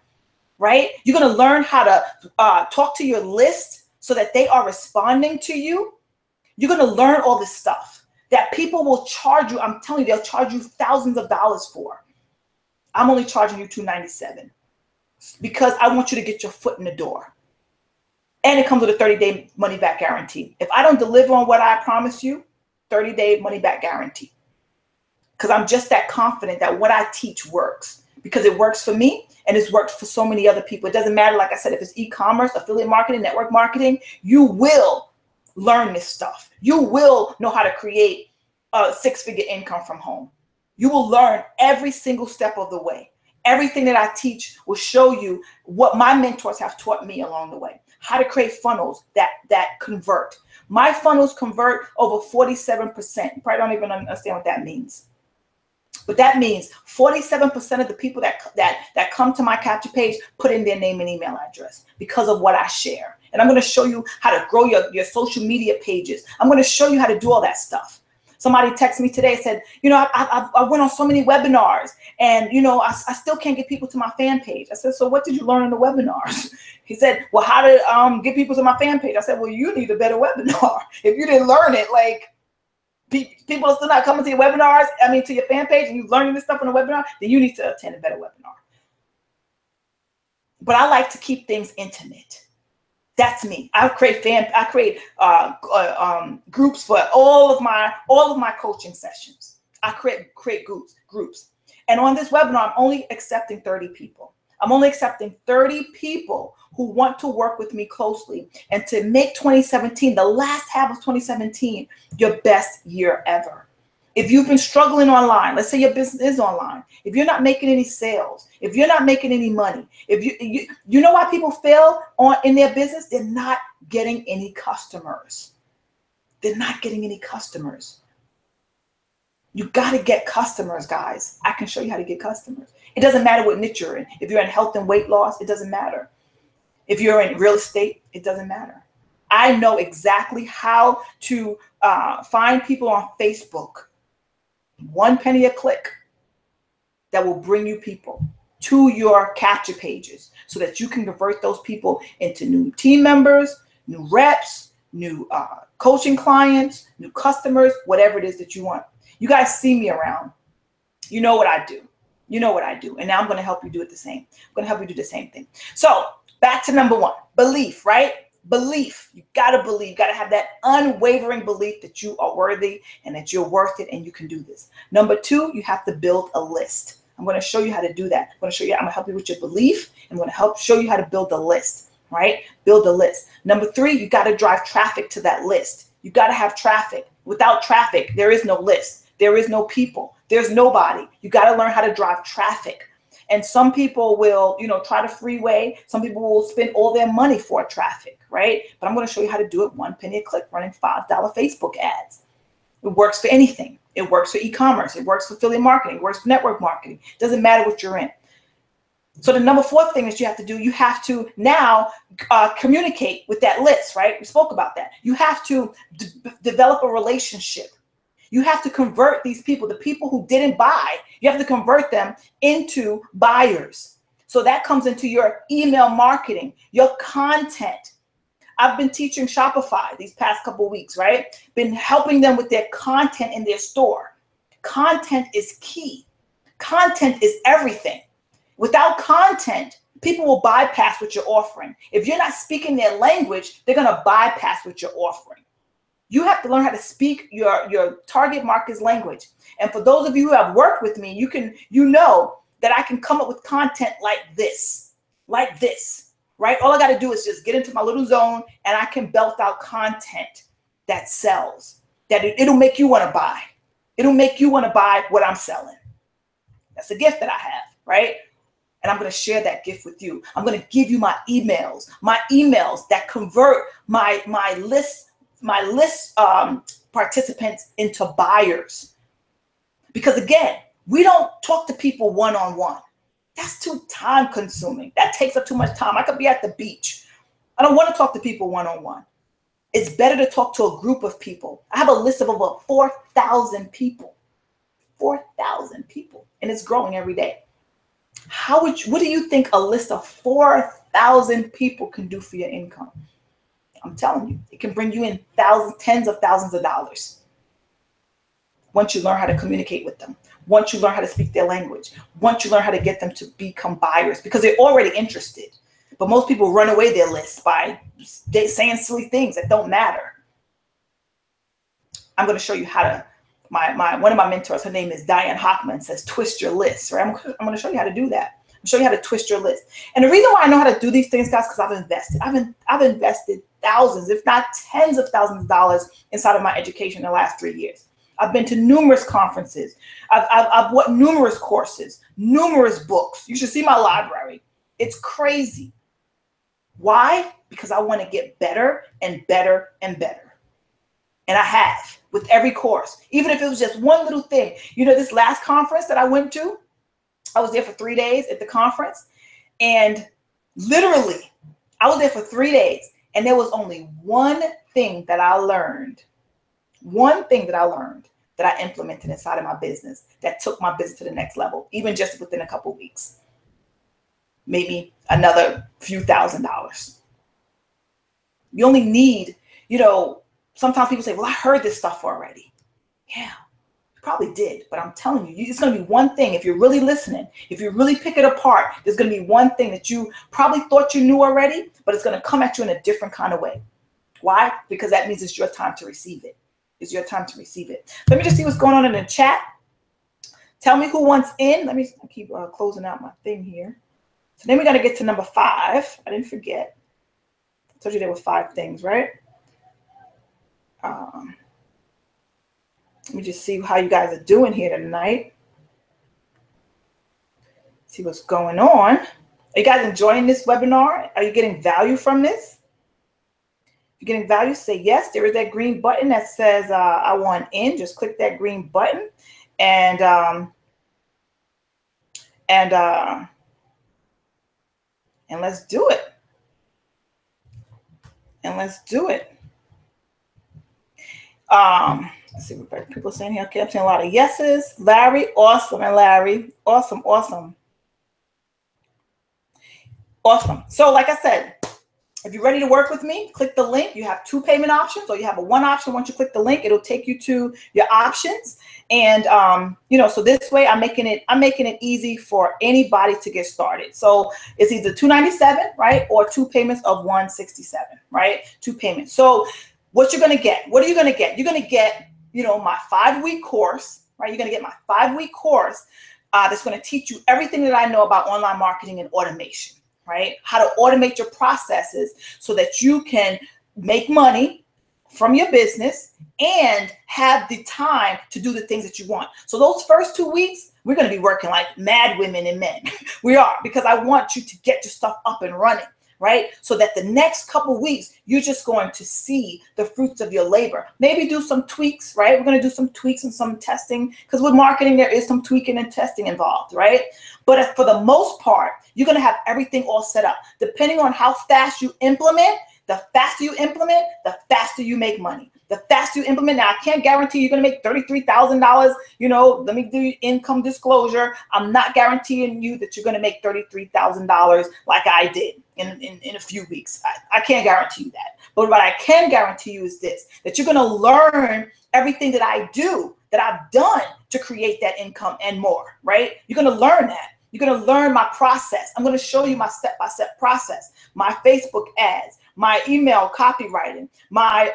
right? You're going to learn how to talk to your list so that they are responding to you. You're going to learn all this stuff that people will charge you. I'm telling you, they'll charge you thousands of dollars for. I'm only charging you $297 because I want you to get your foot in the door. And it comes with a 30-day money-back guarantee. If I don't deliver on what I promise you, 30-day money-back guarantee. Because I'm just that confident that what I teach works. Because it works for me and it's worked for so many other people. It doesn't matter, like I said, if it's e-commerce, affiliate marketing, network marketing, you will learn this stuff. You will know how to create a 6-figure income from home. You will learn every single step of the way. Everything that I teach will show you what my mentors have taught me along the way. How to create funnels that convert. My funnels convert over 47%. You probably don't even understand what that means. But that means 47% of the people that come to my capture page put in their name and email address because of what I share. And I'm going to show you how to grow your social media pages. I'm going to show you how to do all that stuff. Somebody texted me today and said, I went on so many webinars and, I still can't get people to my fan page. I said, so what did you learn in the webinars? He said, well, how to get people to my fan page. I said, well, you need a better webinar. If you didn't learn it, like people are still not coming to your webinars, to your fan page, and you're learning this stuff on a webinar, then you need to attend a better webinar. But I like to keep things intimate. That's me. I create groups for all of my coaching sessions. I create groups. And on this webinar, I'm only accepting 30 people. I'm only accepting 30 people who want to work with me closely and to make 2017, the last half of 2017, your best year ever. If you've been struggling online, let's say your business is online, if you're not making any sales, if you're not making any money, if you know why people fail in their business? They're not getting any customers. They're not getting any customers. You got to get customers, guys. I can show you how to get customers. It doesn't matter what niche you're in. If you're in health and weight loss, it doesn't matter. If you're in real estate, it doesn't matter. I know exactly how to find people on Facebook. 1 penny a click that will bring you people to your capture pages so that you can convert those people into new team members, new reps, new coaching clients, new customers, whatever it is that you want. You guys see me around. You know what I do. You know what I do. And now I'm going to help you do it the same. I'm going to help you do the same thing. So back to number 1, belief, right? Belief. You got to believe. You got to have that unwavering belief that you are worthy and that you're worth it and you can do this. Number 2, you have to build a list. I'm going to show you how to do that. I'm going to help you with your belief. I'm going to show you how to build a list, right? Build a list. Number 3, you got to drive traffic to that list. You got to have traffic. Without traffic, there is no list. There is no people. There's nobody. You got to learn how to drive traffic. And some people will, try to freeway. Some people will spend all their money for traffic, right? But I'm going to show you how to do it 1 penny a click, running $5 Facebook ads. It works for anything. It works for e-commerce. It works for affiliate marketing. It works for network marketing. It doesn't matter what you're in. So the number 4 thing that you have to do, you have to now communicate with that list, right? We spoke about that. You have to develop a relationship. You have to convert these people, the people who didn't buy, you have to convert them into buyers. So that comes into your email marketing, your content. I've been teaching Shopify these past couple of weeks, right? Been helping them with their content in their store. Content is key. Content is everything. Without content, people will bypass what you're offering. If you're not speaking their language, they're going to bypass what you're offering. You have to learn how to speak your target market's language. And for those of you who have worked with me, you know that I can come up with content like this, right? All I got to do is just get into my little zone and I can belt out content that sells, that it'll make you want to buy. It'll make you want to buy what I'm selling. That's a gift that I have, right? And I'm going to share that gift with you. I'm going to give you my emails that convert my list participants into buyers. Because again, we don't talk to people one-on-one. That's too time consuming. That takes up too much time. I could be at the beach. I don't want to talk to people one-on-one. It's better to talk to a group of people. I have a list of over 4,000 people. 4,000 people. And it's growing every day. What do you think a list of 4,000 people can do for your income? I'm telling you, it can bring you in tens of thousands of dollars. Once you learn how to communicate with them, once you learn how to speak their language, once you learn how to get them to become buyers, because they're already interested. But most people run away their lists by saying silly things that don't matter. I'm going to show you how to, one of my mentors, her name is Diane Hockman, says twist your list, right? I'm going to show you how to do that. I'm show you how to twist your list. And the reason why I know how to do these things, guys, because I've invested. I've invested thousands, if not tens of thousands of dollars inside of my education in the last 3 years. I've been to numerous conferences. I've bought numerous courses, numerous books. You should see my library. It's crazy. Why? Because I want to get better and better and better. And I have with every course, even if it was just one little thing. You know, this last conference that I went to, I was there for 3 days at the conference. And literally, I was there for 3 days. And there was only one thing that I learned. One thing that I learned that I implemented inside of my business that took my business to the next level, even just within a couple of weeks. Maybe another few $1,000s. You only need, you know, sometimes people say, well, I heard this stuff already. Yeah, you probably did. But I'm telling you, it's going to be one thing. If you're really listening, if you really pick it apart, there's going to be one thing that you probably thought you knew already, but it's going to come at you in a different kind of way. Why? Because that means it's your time to receive it. It's your time to receive it. Let me just see what's going on in the chat. Tell me who wants in. Let me keep closing out my thing here. So then we're going to get to number 5. I didn't forget. I told you there were 5 things, right? Let me just see how you guys are doing here tonight. See what's going on. Are you guys enjoying this webinar? Are you getting value from this? If you're getting value, say yes. There is that green button that says I want in. Just click that green button and let's do it. And let's do it. Let's see what people are saying here. Okay, I'm seeing a lot of yeses. Larry, awesome. And Larry, awesome, awesome. Awesome. So like I said, if you're ready to work with me, click the link. You have 2 payment options, or you have one option. Once you click the link, it'll take you to your options. And you know, so this way I'm making it easy for anybody to get started. So it's either $297, right, or 2 payments of $167, right? 2 payments. So what you're gonna get? What are you gonna get? You're gonna get, you know, my 5-week course, right? You're gonna get my 5-week course that's gonna teach you everything that I know about online marketing and automation, right? How to automate your processes so that you can make money from your business and have the time to do the things that you want. So those first 2 weeks, we're going to be working like mad women and men. We are, because I want you to get your stuff up and running, right? So that the next couple weeks, you're just going to see the fruits of your labor. Maybe do some tweaks, right? We're going to do some tweaks and some testing, because with marketing, there is some tweaking and testing involved, right? But for the most part, you're going to have everything all set up. Depending on how fast you implement, the faster you implement, the faster you make money. The faster you implement. Now, I can't guarantee you're going to make $33,000. You know, let me do income disclosure. I'm not guaranteeing you that you're going to make $33,000 like I did in a few weeks. I can't guarantee you that. But what I can guarantee you is this, that you're going to learn everything that I do, that I've done to create that income and more, right? You're going to learn that. You're going to learn my process. I'm going to show you my step-by-step process, my Facebook ads, my email copywriting, my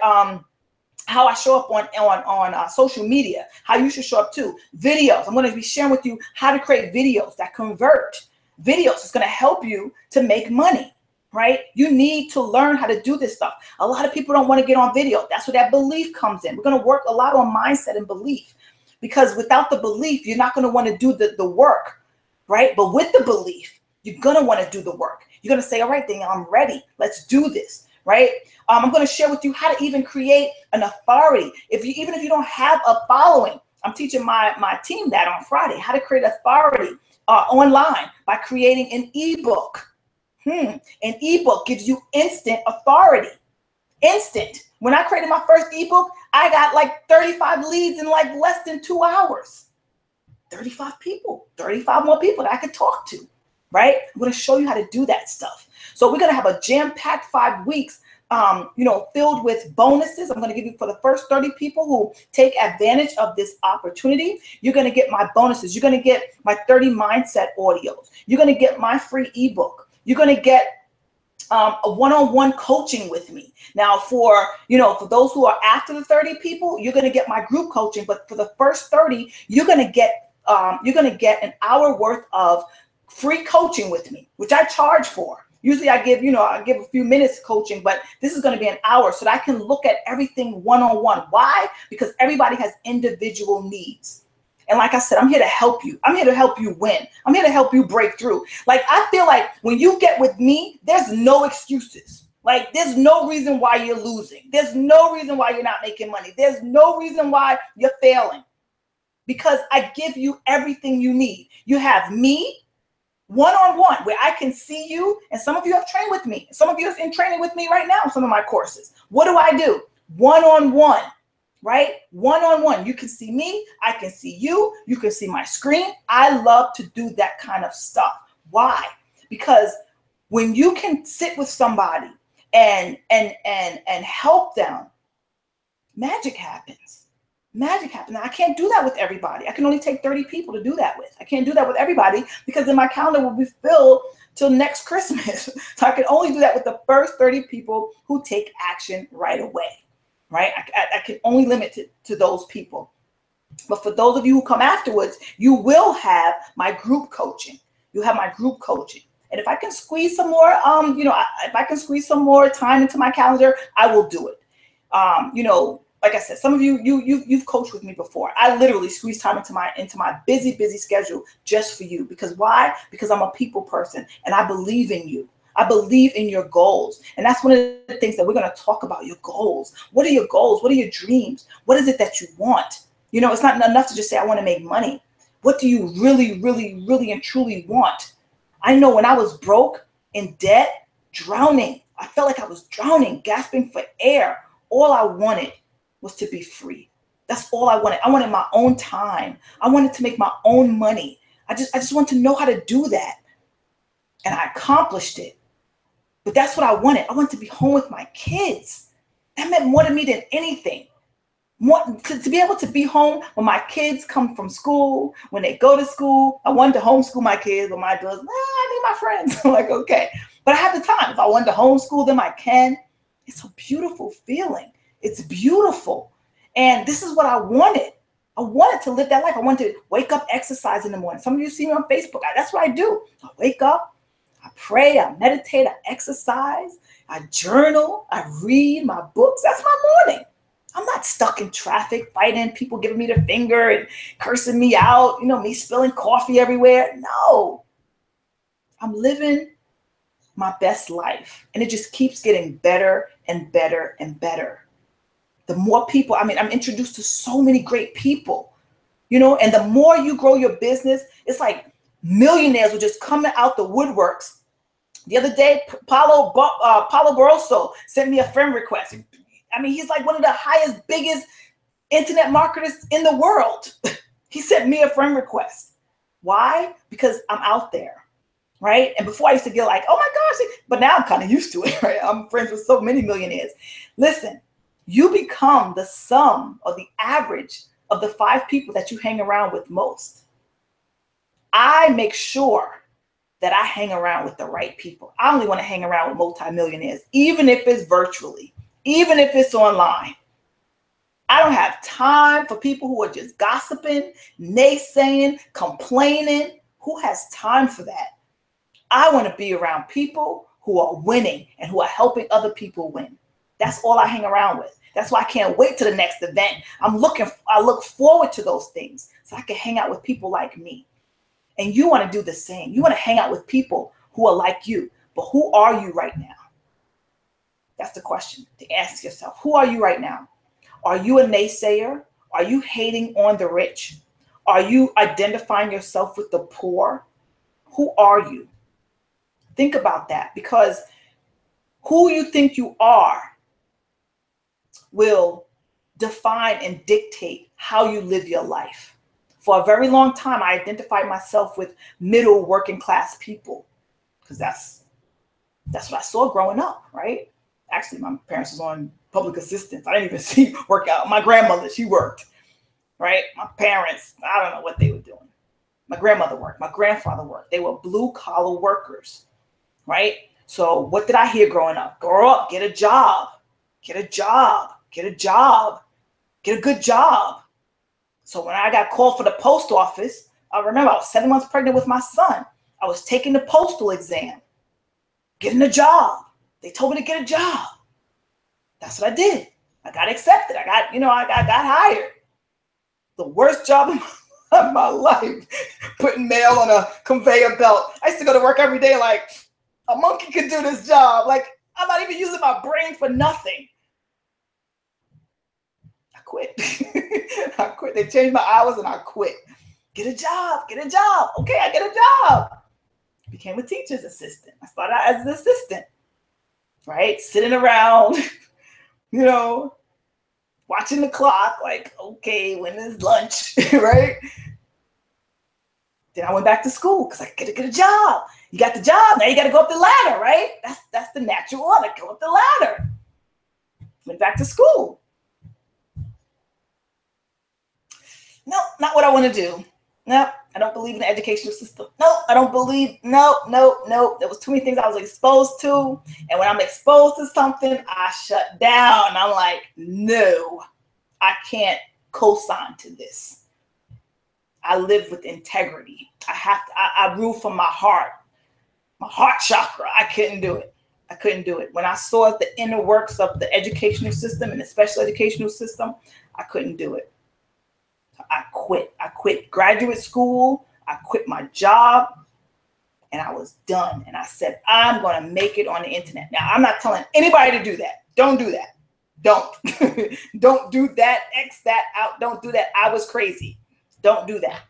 how I show up on social media, how you should show up too. Videos. I'm going to be sharing with you how to create videos that convert. Videos is going to help you to make money, right? You need to learn how to do this stuff. A lot of people don't want to get on video. That's where that belief comes in. We're going to work a lot on mindset and belief, because without the belief, you're not going to want to do the work, right? But with the belief, you're going to want to do the work. You're going to say, all right, then I'm ready. Let's do this. Right? I'm going to share with you how to even create an authority. Even if you don't have a following, I'm teaching my team that on Friday, how to create authority online by creating an ebook. An ebook gives you instant authority. Instant. When I created my first ebook, I got like 35 leads in like less than 2 hours. 35 people, 35 more people that I could talk to. Right? I'm going to show you how to do that stuff. So we're going to have a jam-packed 5 weeks, filled with bonuses. I'm going to give you, for the first 30 people who take advantage of this opportunity, you're going to get my bonuses. You're going to get my 30 mindset audios. You're going to get my free ebook. You're going to get a one-on-one coaching with me. Now, for those who are after the 30 people, you're going to get my group coaching. But for the first 30, you're going to get an hour worth of free coaching with me, which I charge for. Usually I give a few minutes coaching, but this is going to be an hour so that I can look at everything one-on-one. Why? Because everybody has individual needs. And like I said, I'm here to help you. I'm here to help you win. I'm here to help you break through. Like, I feel like when you get with me, there's no excuses. Like, there's no reason why you're losing. There's no reason why you're not making money. There's no reason why you're failing, because I give you everything you need. You have me, one-on-one, where I can see you. And some of you have trained with me. Some of you are in training with me right now in some of my courses. What do? One-on-one, right? One-on-one. You can see me. I can see you. You can see my screen. I love to do that kind of stuff. Why? Because when you can sit with somebody and help them, magic happens. Magic happens. Now, I can't do that with everybody. I can only take 30 people to do that with. I can't do that with everybody because then my calendar will be filled till next Christmas. So I can only do that with the first 30 people who take action right away, right? I can only limit it to those people. But for those of you who come afterwards, you will have my group coaching. You have my group coaching. And if I can squeeze some more, if I can squeeze some more time into my calendar, I will do it. Like I said, some of you've coached with me before. I literally squeeze time into my busy schedule just for you. Because why? Because I'm a people person and I believe in you. I believe in your goals. And that's one of the things that we're going to talk about, your goals. What are your goals? What are your dreams? What is it that you want? It's not enough to just say, I want to make money. What do you really, really, really and truly want? I know when I was broke, in debt, drowning, I felt like I was drowning, gasping for air. All I wanted was to be free. That's all I wanted. I wanted my own time. I wanted to make my own money. I just want to know how to do that. And I accomplished it. But that's what I wanted. I wanted to be home with my kids. That meant more to me than anything. More to be able to be home when my kids come from school, when they go to school. I wanted to homeschool my kids, but my daughter's, I need my friends. I'm like, okay. But I have the time. If I wanted to homeschool them, I can. It's a beautiful feeling. It's beautiful. And this is what I wanted. I wanted to live that life. I wanted to wake up, exercise in the morning. Some of you see me on Facebook. That's what I do. I wake up, I pray, I meditate, I exercise, I journal, I read my books. That's my morning. I'm not stuck in traffic, fighting people giving me the finger and cursing me out, me spilling coffee everywhere. No, I'm living my best life. And it just keeps getting better and better and better. The more people, I'm introduced to so many great people, and the more you grow your business, it's like millionaires will just come out the woodworks. The other day, Paulo Barroso sent me a friend request. He's like one of the highest, biggest internet marketers in the world. He sent me a friend request. Why? Because I'm out there, right? And before I used to get like, oh my gosh, but now I'm kind of used to it, right? I'm friends with so many millionaires. Listen, you become the sum or the average of the 5 people that you hang around with most. I make sure that I hang around with the right people. I only want to hang around with multimillionaires, even if it's virtually, even if it's online. I don't have time for people who are just gossiping, naysaying, complaining. Who has time for that? I want to be around people who are winning and who are helping other people win. That's all I hang around with. That's why I can't wait to the next event. I look forward to those things so I can hang out with people like me. And you want to do the same. You want to hang out with people who are like you. But who are you right now? That's the question to ask yourself. Who are you right now? Are you a naysayer? Are you hating on the rich? Are you identifying yourself with the poor? Who are you? Think about that, because who you think you are will define and dictate how you live your life. For a very long time, I identified myself with middle working class people because that's what I saw growing up, right? Actually, my parents was on public assistance. I didn't even see work out. My grandmother, she worked, right? My parents, I don't know what they were doing. My grandmother worked. My grandfather worked. They were blue collar workers, right? So what did I hear growing up? Grow up, get a job, get a job, get a job, get a good job. So when I got called for the post office, I remember I was 7 months pregnant with my son. I was taking the postal exam, getting a job. They told me to get a job. That's what I did. I got accepted. I got hired. The worst job of my life, putting mail on a conveyor belt. I used to go to work every day like a monkey could do this job. Like, I'm not even using my brain for nothing. I quit. I quit. They changed my hours and I quit. Get a job. Get a job. Okay, I get a job. Became a teacher's assistant. I started out as an assistant, right? Sitting around, watching the clock, like, okay, when is lunch, right? Then I went back to school because I get a job. You got the job, now you got to go up the ladder, right? That's the natural order. Go up the ladder. Went back to school. No, not what I want to do. No, I don't believe in the educational system. No, I don't believe. No. There was too many things I was exposed to. And when I'm exposed to something, I shut down. I'm like, no, I can't co-sign to this. I live with integrity. I rule from my heart chakra. I couldn't do it. When I saw the inner works of the educational system and the special educational system, I couldn't do it. I quit graduate school. I quit my job and I was done. And I said, I'm going to make it on the internet. Now, I'm not telling anybody to do that. Don't do that. Don't do that. X that out. Don't do that. I was crazy. Don't do that.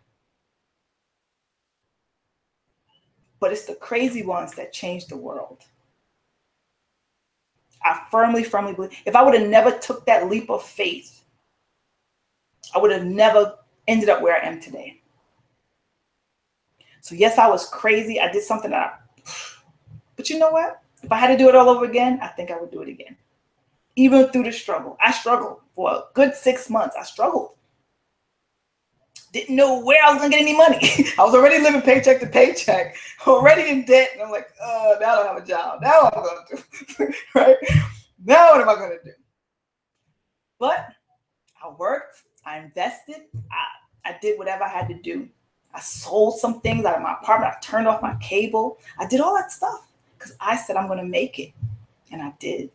But it's the crazy ones that change the world. I firmly believe if I would have never took that leap of faith, I would have never ended up where I am today. So yes, I was crazy. I did something but you know what? If I had to do it all over again, I think I would do it again. Even through the struggle. I struggled for a good 6 months. I struggled. Didn't know where I was going to get any money. I was already living paycheck to paycheck, already in debt. And I'm like, oh, now I don't have a job. Now what am I going to do? Right? Now what am I going to do? But I worked. I invested. I did whatever I had to do. I sold some things out of my apartment. I turned off my cable. I did all that stuff because I said I'm going to make it. And I did.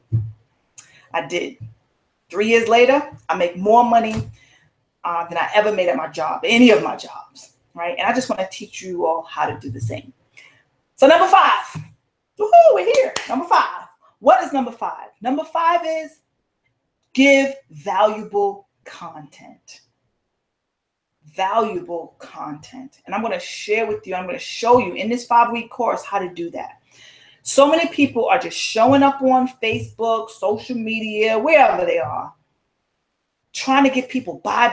3 years later, I make more money than I ever made at my job, any of my jobs, right? And I just want to teach you all how to do the same. So number 5. Woohoo, we're here. Number 5. What is number 5? Number 5 is give valuable content. Valuable content. And I'm going to share with you, I'm going to show you in this 5-week course how to do that. So many people are just showing up on Facebook, social media, wherever they are, trying to get people buy,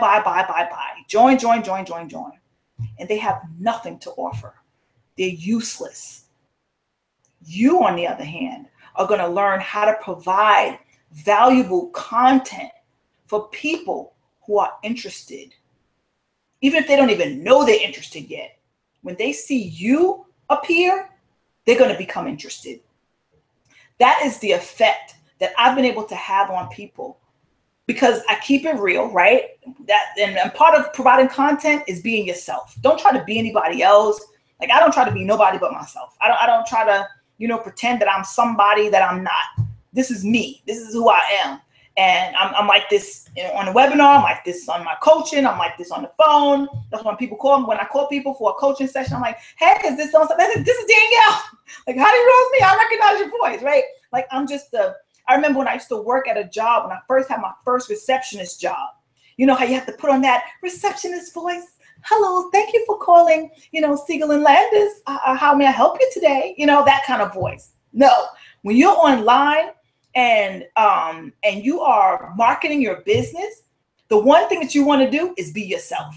join. And they have nothing to offer. They're useless. You, on the other hand, are going to learn how to provide valuable content for people who are interested. Even if they don't even know they're interested yet, when they see you appear, they're going to become interested. That is the effect that I've been able to have on people because I keep it real, right? And part of providing content is being yourself. Don't try to be anybody else. Like, I don't try to be nobody but myself. I don't try to, pretend that I'm somebody that I'm not. This is me. This is who I am. And I'm like this on the webinar. I'm like this on my coaching. I'm like this on the phone. That's when people call me. When I call people for a coaching session, I'm like, hey, is this on? This is Danielle. Like, how do you know it's me? I recognize your voice, right? Like, I remember when I used to work at a job, when I first had my first receptionist job. You know how you have to put on that receptionist voice? Hello, thank you for calling, Siegel and Landis. How may I help you today? That kind of voice. No, when you're online and you are marketing your business, the one thing that you want to do is be yourself.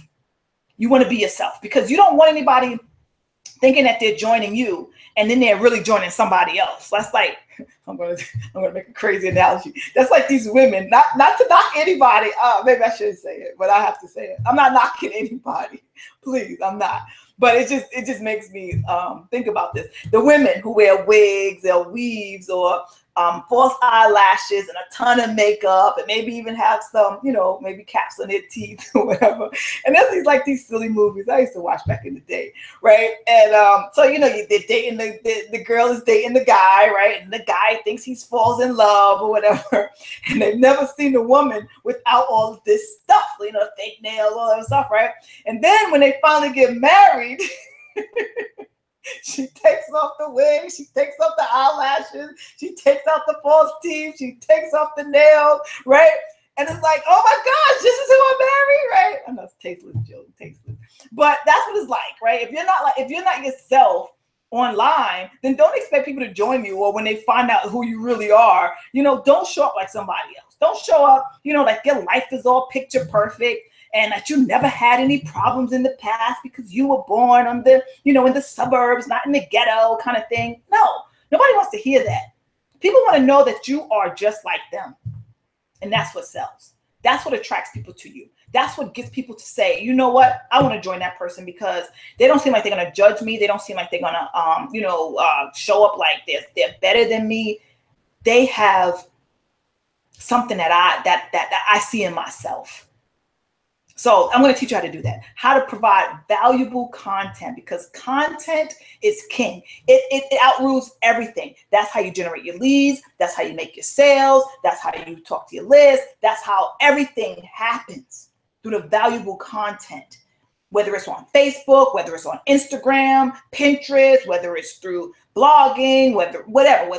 You want to be yourself because you don't want anybody thinking that they're joining you and then they're really joining somebody else. That's like, I'm gonna make a crazy analogy. That's like these women, not to knock anybody. Maybe I shouldn't say it, but I have to say it. I'm not knocking anybody. Please, I'm not. But it just makes me think about this. The women who wear wigs or weaves or false eyelashes and a ton of makeup and maybe even have some, maybe caps on their teeth or whatever. And that's these silly movies I used to watch back in the day, right? And so, they're dating, the girl is dating the guy, right? And the guy thinks he falls in love or whatever. And they've never seen a woman without all of this stuff, fake nails, all that stuff, right? And then when they finally get married, she takes off the wig, she takes off the eyelashes, she takes out the false teeth, she takes off the nails, right? And it's like, oh my gosh, this is who I married, right? I know it's tasteless, Jill, tasteless. But that's what it's like, right? If you're not yourself online, then don't expect people to join you, or when they find out who you really are, don't show up like somebody else. Don't show up, like your life is all picture perfect, and that you never had any problems in the past because you were born in the suburbs, not in the ghetto kind of thing. No, nobody wants to hear that. People want to know that you are just like them. And that's what sells. That's what attracts people to you. That's what gets people to say, you know what? I want to join that person because they don't seem like they're going to judge me. They don't seem like they're going to, show up like they're better than me. They have something that I see in myself. So I'm going to teach you how to do that, how to provide valuable content, because content is king. It outrules everything. That's how you generate your leads. That's how you make your sales. That's how you talk to your list. That's how everything happens, through the valuable content, whether it's on Facebook, whether it's on Instagram, Pinterest, whether it's through blogging, whether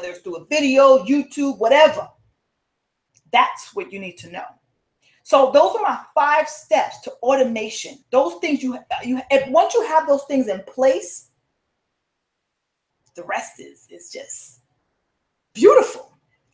it's through a video, YouTube, whatever. That's what you need to know. So those are my 5 steps to automation. Those things once you have those things in place, the rest is just beautiful.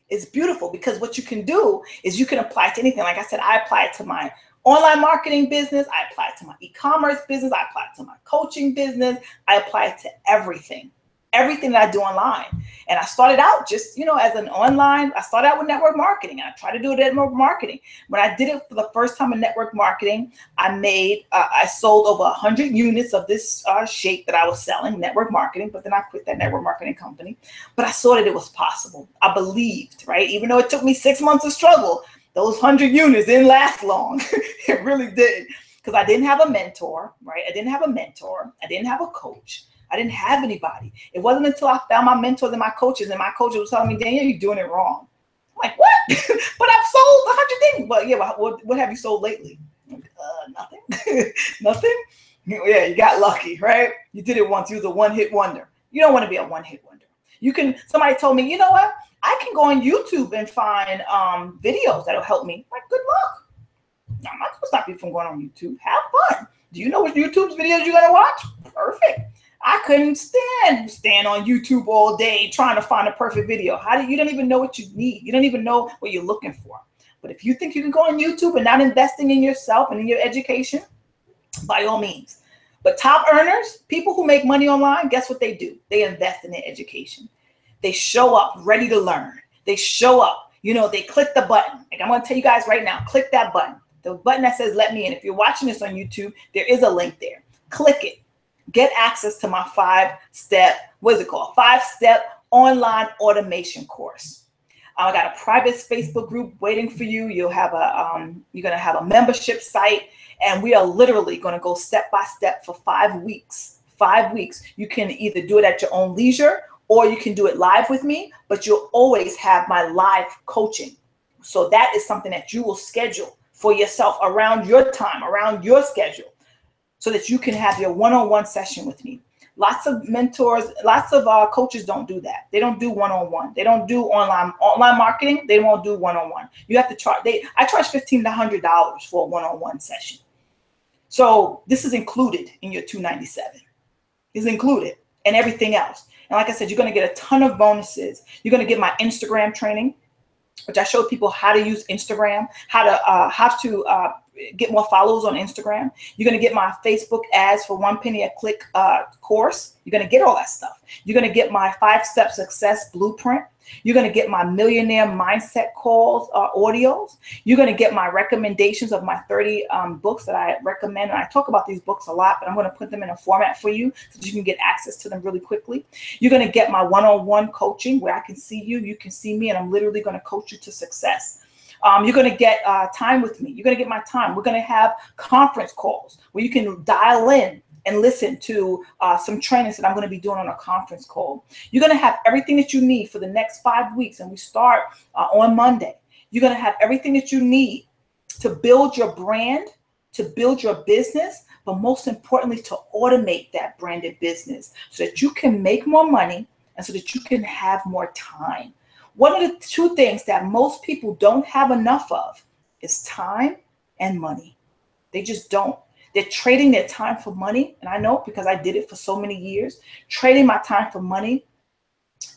It's beautiful because what you can do is you can apply it to anything. Like I said, I apply it to my online marketing business. I apply it to my e-commerce business. I apply it to my coaching business. I apply it to everything that I do online. And I started out just, as an online, I started out with network marketing. And I tried to do network marketing. When I did it for the first time in network marketing, I sold over 100 units of this shape that I was selling, network marketing, but then I quit that network marketing company. But I saw that it was possible. I believed, right? Even though it took me 6 months of struggle, those 100 units didn't last long. It really did. Because I didn't have a mentor, right? I didn't have a coach. I didn't have anybody. It wasn't until I found my mentors and my coaches was telling me, Danielle, you're doing it wrong. I'm like, what? But I've sold 100 things. But yeah, what have you sold lately? Nothing. Nothing? Yeah, you got lucky, right? You did it once. You was a one-hit wonder. You don't want to be a one-hit wonder. Somebody told me, you know what? I can go on YouTube and find videos that'll help me. I'm like, good luck. I'm not going to stop you from going on YouTube. Have fun. Do you know which YouTube's videos you're going to watch? Perfect. I couldn't stand on YouTube all day trying to find a perfect video. You don't even know what you need. You don't even know what you're looking for. But if you think you can go on YouTube and not investing in yourself and in your education, by all means. But top earners, people who make money online, guess what they do? They invest in their education. They show up ready to learn. They show up, they click the button. Like I'm going to tell you guys right now, click that button. The button that says let me in. If you're watching this on YouTube, there is a link there. Click it. Get access to my 5-step, 5-step online automation course. I got a private Facebook group waiting for you. You'll have you're going to have a membership site, and we are literally going to go step by step for 5 weeks. 5 weeks. You can either do it at your own leisure, or you can do it live with me, but you'll always have my live coaching. So that is something that you will schedule for yourself around your time, around your schedule, so that you can have your one-on-one session with me. Lots of mentors, lots of coaches don't do that. They don't do one-on-one. They don't do online marketing. They won't do one-on-one. You have to charge. I charge $1,500 to $100 for a one-on-one session. So this is included in your $297. It's included, and everything else. And like I said, you're going to get a ton of bonuses. You're going to get my Instagram training, which I showed people how to use Instagram, how to get more followers on Instagram. You're going to get my Facebook ads for 1 penny a click course. You're going to get all that stuff. You're going to get my 5-step success blueprint. You're going to get my millionaire mindset calls, audios. You're going to get my recommendations of my 30 books that I recommend. And I talk about these books a lot, but I'm going to put them in a format for you so that you can get access to them really quickly. You're going to get my one-on-one coaching where I can see you, you can see me, and I'm literally going to coach you to success. You're going to get time with me. You're going to get my time. We're going to have conference calls where you can dial in and listen to some trainings that I'm going to be doing on a conference call. You're going to have everything that you need for the next 5 weeks, and we start on Monday. You're going to have everything that you need to build your brand, to build your business, but most importantly, to automate that branded business so that you can make more money and so that you can have more time. One of the 2 things that most people don't have enough of is time and money. They just don't. They're trading their time for money. And I know because I did it for so many years, trading my time for money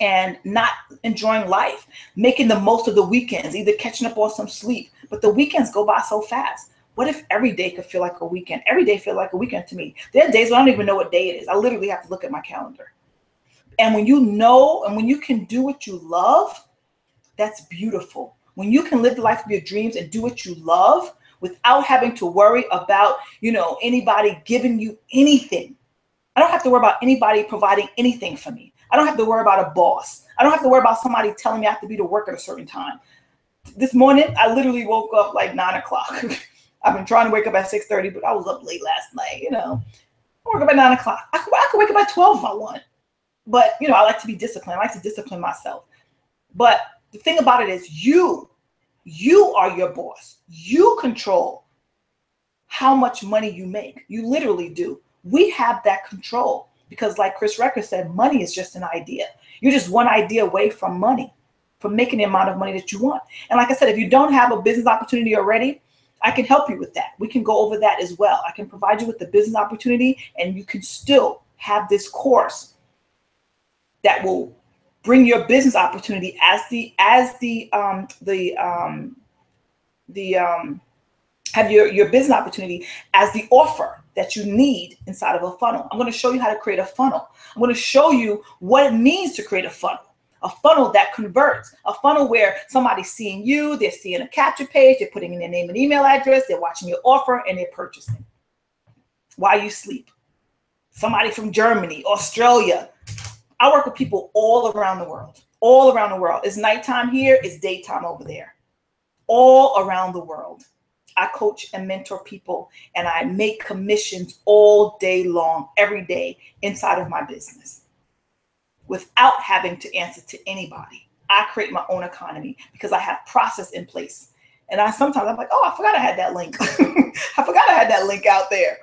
and not enjoying life, making the most of the weekends, either catching up on some sleep. But the weekends go by so fast. What if every day could feel like a weekend? Every day feels like a weekend to me. There are days when I don't even know what day it is. I literally have to look at my calendar. And when you know, and when you can do what you love, that's beautiful. When you can live the life of your dreams and do what you love without having to worry about, anybody giving you anything. I don't have to worry about anybody providing anything for me. I don't have to worry about a boss. I don't have to worry about somebody telling me I have to be to work at a certain time. This morning, I literally woke up like 9 o'clock. I've been trying to wake up at 6:30, but I was up late last night, I woke up at 9 o'clock. I could wake up at 12 if I want. But, I like to be disciplined. I like to discipline myself. But the thing about it is you are your boss. You control how much money you make. You literally do. We have that control because like Chris Recker said, money is just an idea. You're just one idea away from money, from making the amount of money that you want. And like I said, if you don't have a business opportunity already, I can help you with that. We can go over that as well. I can provide you with the business opportunity and you can still have this course that will bring your business opportunity have your business opportunity as the offer that you need inside of a funnel. I'm going to show you how to create a funnel. I'm going to show you what it means to create a funnel that converts, a funnel where somebody's seeing you, they're seeing a capture page, they're putting in their name and email address, they're watching your offer, and they're purchasing while you sleep. Somebody from Germany, Australia. I work with people all around the world. All around the world. It's nighttime here, it's daytime over there. All around the world. I coach and mentor people and I make commissions all day long, every day inside of my business without having to answer to anybody. I create my own economy because I have process in place. And sometimes I'm like, oh, I forgot I had that link. I forgot I had that link out there.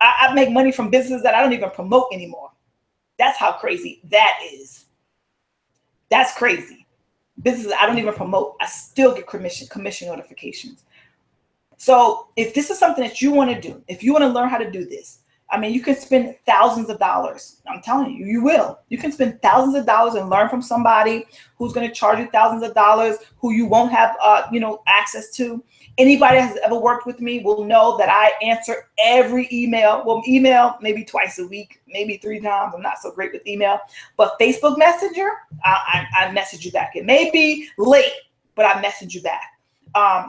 I make money from businesses that I don't even promote anymore. That's how crazy that is. That's crazy. Businesses I don't even promote, I still get commission notifications. So if this is something that you want to do, if you want to learn how to do this, I mean, you can spend thousands of dollars. I'm telling you, you will. You can spend thousands of dollars and learn from somebody who's going to charge you thousands of dollars, who you won't have, access to. Anybody that has ever worked with me will know that I answer every email. Well, email maybe twice a week, maybe 3 times. I'm not so great with email, but Facebook Messenger, I message you back. It may be late, but I message you back.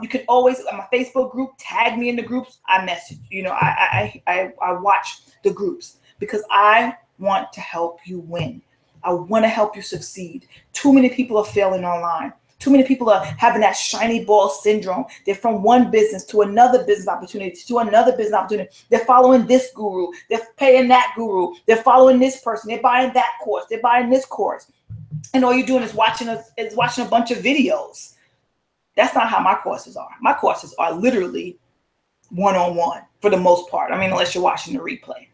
You can always, on my Facebook group, tag me in the groups. I message, I watch the groups because I want to help you win. I want to help you succeed. Too many people are failing online. Too many people are having that shiny ball syndrome. They're from one business to another business opportunity, to another business opportunity. They're following this guru. They're paying that guru. They're following this person. They're buying that course. They're buying this course. And all you're doing is watching a bunch of videos. That's not how my courses are. My courses are literally one-on-one for the most part. I mean, unless you're watching the replay.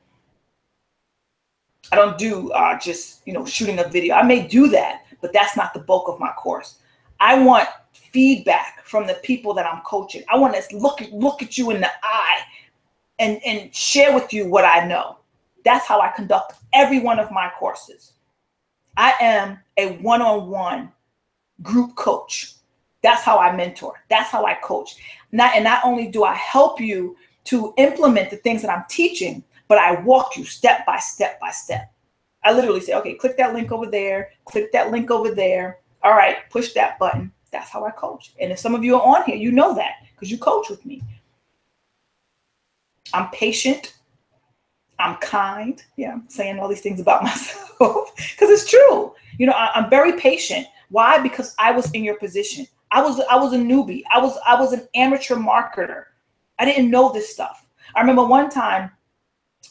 I don't do just, shooting a video. I may do that, but that's not the bulk of my course. I want feedback from the people that I'm coaching. I want to look at you in the eye and share with you what I know. That's how I conduct every one of my courses. I am a one-on-one group coach. That's how I mentor. That's how I coach. Not only do I help you to implement the things that I'm teaching, but I walk you step by step by step. I literally say, okay, click that link over there, click that link over there. All right, push that button. That's how I coach. And if some of you are on here, you know that because you coach with me. I'm patient. I'm kind. Yeah, I'm saying all these things about myself because it's true. I'm very patient. Why? Because I was in your position. I was a newbie. I was an amateur marketer. I didn't know this stuff. I remember one time,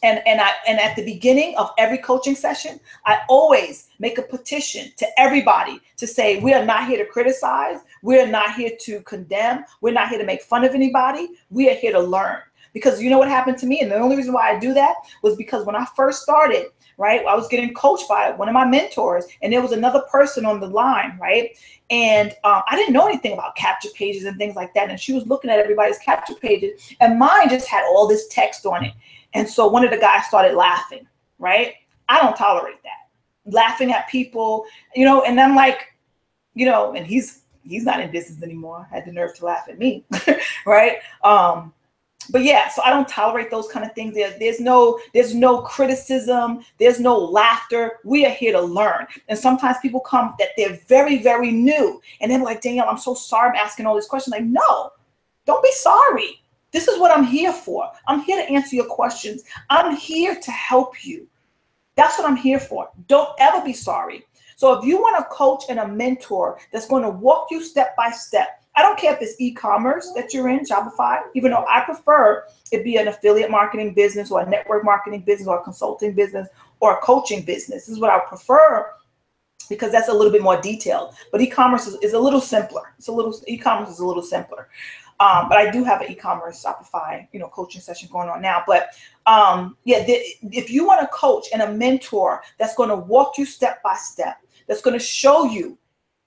and at the beginning of every coaching session, I always make a petition to everybody to say, we are not here to criticize. We are not here to condemn. We're not here to make fun of anybody. We are here to learn. Because you know what happened to me? And the only reason why I do that was because when I first started, right, I was getting coached by one of my mentors, and there was another person on the line, right? And I didn't know anything about capture pages and things like that. And she was looking at everybody's capture pages, and mine just had all this text on it. And so one of the guys started laughing, right? I don't tolerate that. Laughing at people, and I'm like, and he's not in business anymore. I had the nerve to laugh at me, right? But yeah, so I don't tolerate those kind of things. There's no criticism. There's no laughter. We are here to learn. And sometimes people come that they're very, very new. And they're like, Danielle, I'm so sorry I'm asking all these questions. Like, no, don't be sorry. This is what I'm here for. I'm here to answer your questions. I'm here to help you. That's what I'm here for. Don't ever be sorry. So if you want a coach and a mentor that's going to walk you step by step, I don't care if it's e-commerce that you're in, Shopify, even though I prefer it be an affiliate marketing business or a network marketing business or a consulting business or a coaching business. This is what I prefer because that's a little bit more detailed. But e-commerce is a little simpler. E-commerce is a little simpler. But I do have an e-commerce Shopify, coaching session going on now. But if you want a coach and a mentor that's going to walk you step by step, that's going to show you,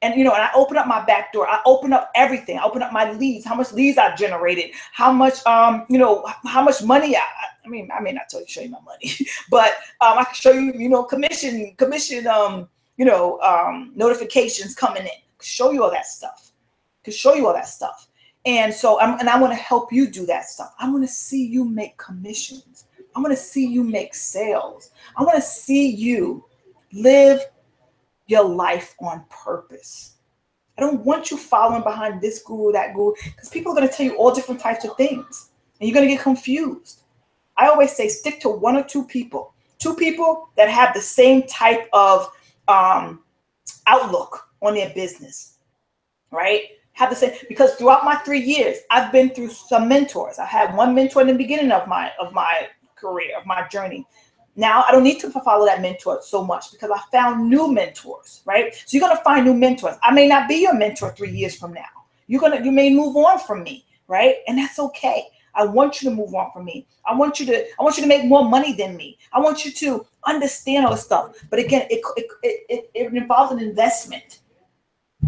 and I open up my back door. I open up everything. I open up my leads, how much leads I've generated, how much, how much money I mean, I may not show you my money, but I can show you, commission, notifications coming in. Show you all that stuff. And so I want to help you do that stuff. I want to see you make commissions. I want to see you make sales. I want to see you live your life on purpose. I don't want you following behind this guru, that guru, because people are going to tell you all different types of things and you're going to get confused. I always say stick to one or two people that have the same type of outlook on their business, right? Have the same, because throughout my 3 years, I've been through some mentors. I had one mentor in the beginning of my career, of my journey. Now I don't need to follow that mentor so much because I found new mentors, right? So you're going to find new mentors. I may not be your mentor 3 years from now. You may move on from me, right? And that's okay. I want you to move on from me. I want you to make more money than me. I want you to understand all this stuff. But again, it involves an investment.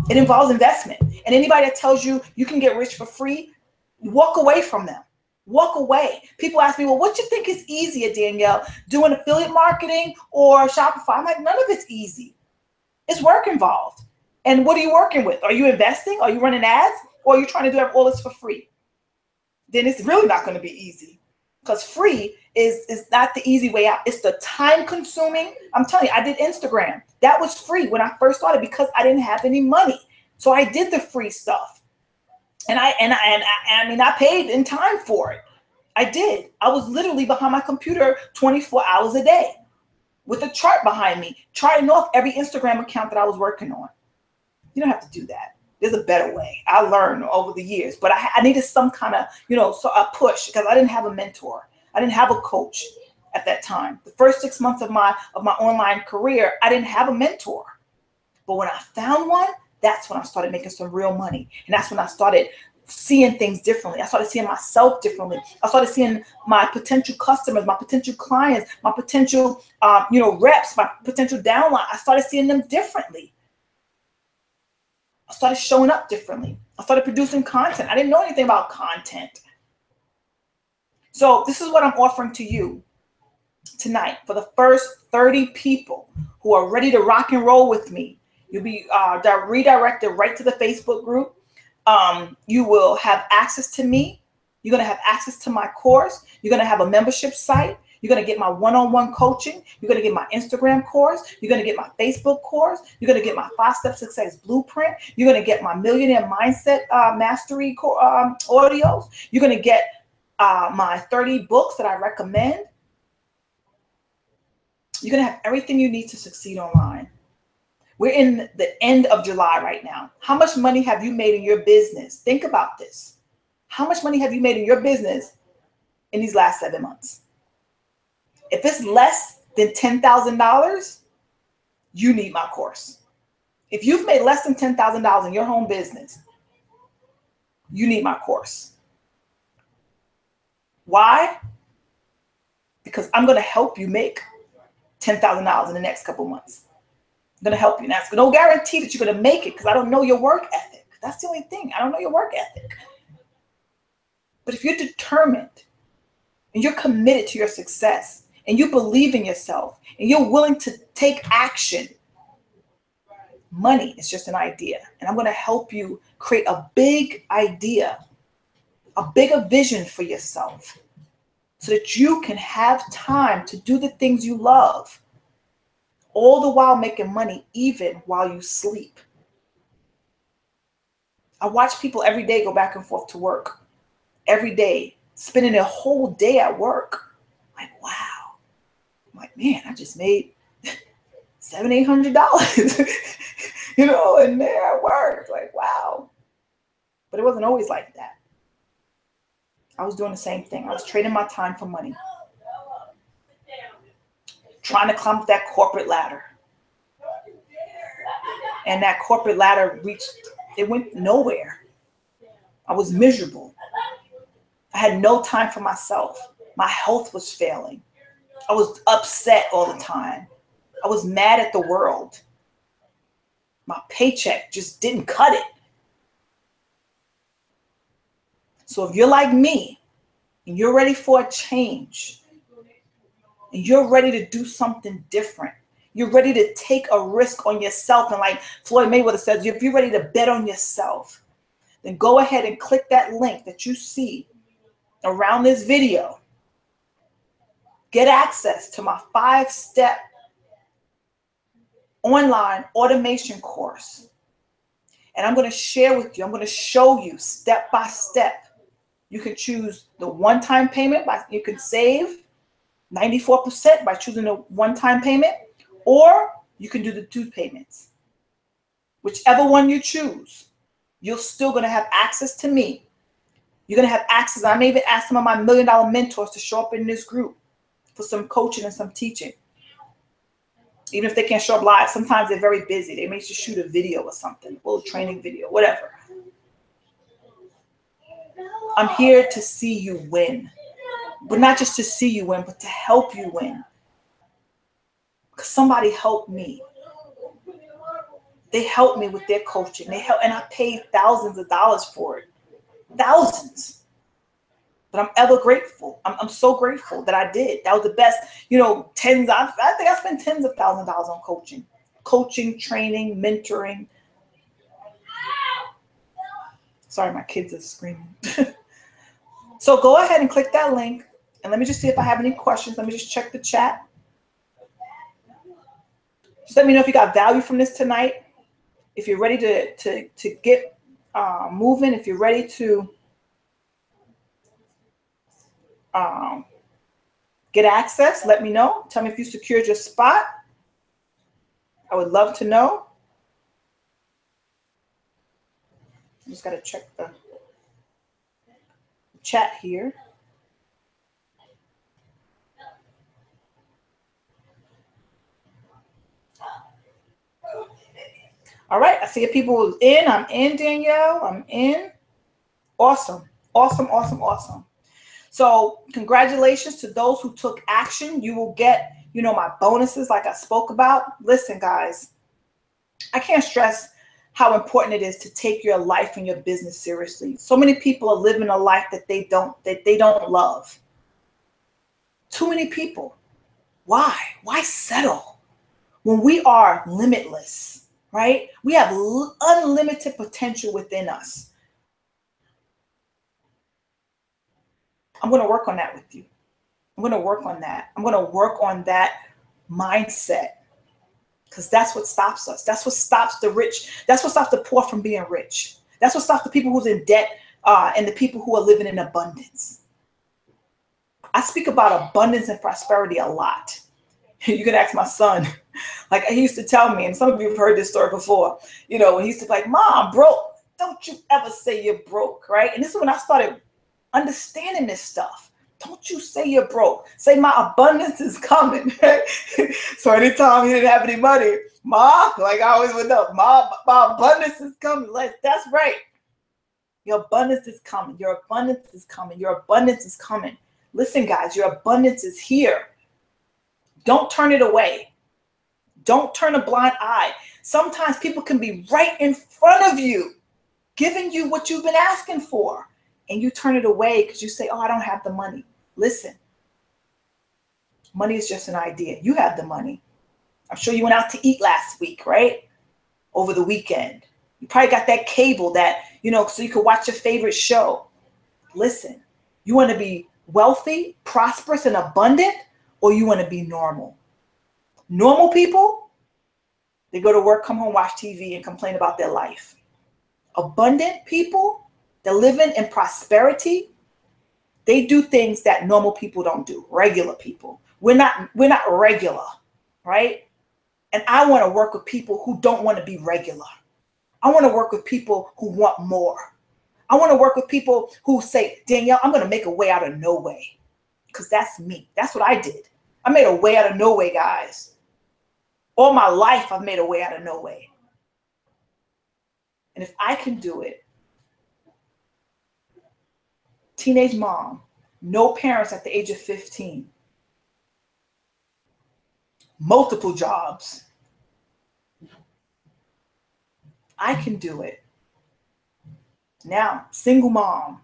It involves investment. And anybody that tells you you can get rich for free, walk away from them. Walk away. People ask me, well, what you think is easier, Danielle, doing affiliate marketing or Shopify? I'm like, none of it's easy. It's work involved. And what are you working with? Are you investing? Are you running ads? Or are you trying to do all this for free? Then it's really not going to be easy, because free is not the easy way out. It's the time consuming. I'm telling you, I did Instagram. That was free when I first started because I didn't have any money. So I did the free stuff. And I paid in time for it. I did. I was literally behind my computer 24 hours a day with a chart behind me, charting off every Instagram account that I was working on. You don't have to do that. There's a better way. I learned over the years, but I needed some kind of, so a push, because I didn't have a mentor. I didn't have a coach at that time. The first 6 months of my online career, I didn't have a mentor. But when I found one, that's when I started making some real money. And that's when I started seeing things differently. I started seeing myself differently. I started seeing my potential customers, my potential clients, my potential, reps, my potential downline. I started seeing them differently. I started showing up differently. I started producing content. I didn't know anything about content. So this is what I'm offering to you tonight. For the first 30 people who are ready to rock and roll with me, you'll be redirected right to the Facebook group. You will have access to me. You're going to have access to my course. You're going to have a membership site. You're going to get my one-on-one coaching. You're going to get my Instagram course. You're going to get my Facebook course. You're going to get my 5-Step Success Blueprint. You're going to get my Millionaire Mindset Mastery audios. You're going to get my 30 books that I recommend. You're going to have everything you need to succeed online. We're in the end of July right now. How much money have you made in your business? Think about this. How much money have you made in your business in these last 7 months? If it's less than $10,000, you need my course. If you've made less than $10,000 in your home business, you need my course. Why? Because I'm going to help you make $10,000 in the next couple months. I'm going to help you. Now, it's no guarantee that you're going to make it because I don't know your work ethic. That's the only thing. I don't know your work ethic. But if you're determined and you're committed to your success and you believe in yourself and you're willing to take action, money is just an idea. And I'm going to help you create a big idea, a bigger vision for yourself so that you can have time to do the things you love, all the while making money even while you sleep. I watch people every day go back and forth to work. Every day, spending a whole day at work. Like, wow. I'm like, man, I just made $700-800, and there at work. Like, wow. But it wasn't always like that. I was doing the same thing. I was trading my time for money. Trying to climb up that corporate ladder. And that corporate ladder it went nowhere. I was miserable. I had no time for myself. My health was failing. I was upset all the time. I was mad at the world. My paycheck just didn't cut it. So if you're like me and you're ready for a change and you're ready to do something different, you're ready to take a risk on yourself. And like Floyd Mayweather says, if you're ready to bet on yourself, then go ahead and click that link that you see around this video. Get access to my 5-step online automation course. And I'm going to share with you, I'm going to show you step by step. You can choose the one-time payment, you can save 94% by choosing the one-time payment, or you can do the 2 payments. Whichever one you choose, you're still going to have access to me. You're going to have access. I may even ask some of my $1 million mentors to show up in this group for some coaching and some teaching. Even if they can't show up live, sometimes they're very busy. They may just shoot a video or something, a little training video, whatever. I'm here to see you win. But not just to see you win, but to help you win. Because somebody helped me. They helped me with their coaching. And I paid thousands of dollars for it. Thousands. But I'm ever grateful. I'm so grateful that I did. That was the best, tens. I think I spent tens of thousands of dollars on coaching, training, mentoring. Sorry, my kids are screaming. So go ahead and click that link. And let me just see if I have any questions. Let me just check the chat. Just let me know if you got value from this tonight. If you're ready to get moving, if you're ready to get access, let me know. Tell me if you secured your spot. I would love to know. Just got to check the chat here. All right, I see people in. I'm in, Danielle. I'm in. Awesome, awesome, awesome, awesome. So congratulations to those who took action. You will get, my bonuses like I spoke about. Listen, guys, I can't stress how important it is to take your life and your business seriously. So many people are living a life that they don't love. Too many people. Why? Why settle when we are limitless, right? We have unlimited potential within us. I'm going to work on that with you. I'm going to work on that. I'm going to work on that mindset, because that's what stops us. That's what stops the rich. That's what stops the poor from being rich. That's what stops the people who's in debt and the people who are living in abundance. I speak about abundance and prosperity a lot. You can ask my son. Like he used to tell me, and some of you have heard this story before, when he used to be like, Mom, broke. Don't you ever say you're broke, right? And this is when I started understanding this stuff. Don't you say you're broke. Say my abundance is coming. So anytime he didn't have any money, Ma, like I always would know, Ma, my abundance is coming. Like, that's right. Your abundance is coming. Your abundance is coming. Your abundance is coming. Listen, guys, your abundance is here. Don't turn it away. Don't turn a blind eye. Sometimes people can be right in front of you, giving you what you've been asking for, and you turn it away because you say, oh, I don't have the money. Listen, money is just an idea. You have the money. I'm sure you went out to eat last week, right? Over the weekend. You probably got that cable that, so you could watch your favorite show. Listen, you want to be wealthy, prosperous, and abundant, or you want to be normal? Normal people, they go to work, come home, watch TV, and complain about their life. Abundant people, they're living in prosperity. They do things that normal people don't do, regular people. We're not regular, right? And I want to work with people who don't want to be regular. I want to work with people who want more. I want to work with people who say, Danielle, I'm going to make a way out of no way. Because that's me. That's what I did. I made a way out of no way, guys. All my life, I've made a way out of no way. And if I can do it, teenage mom, no parents at the age of 15, multiple jobs, I can do it. Now, single mom,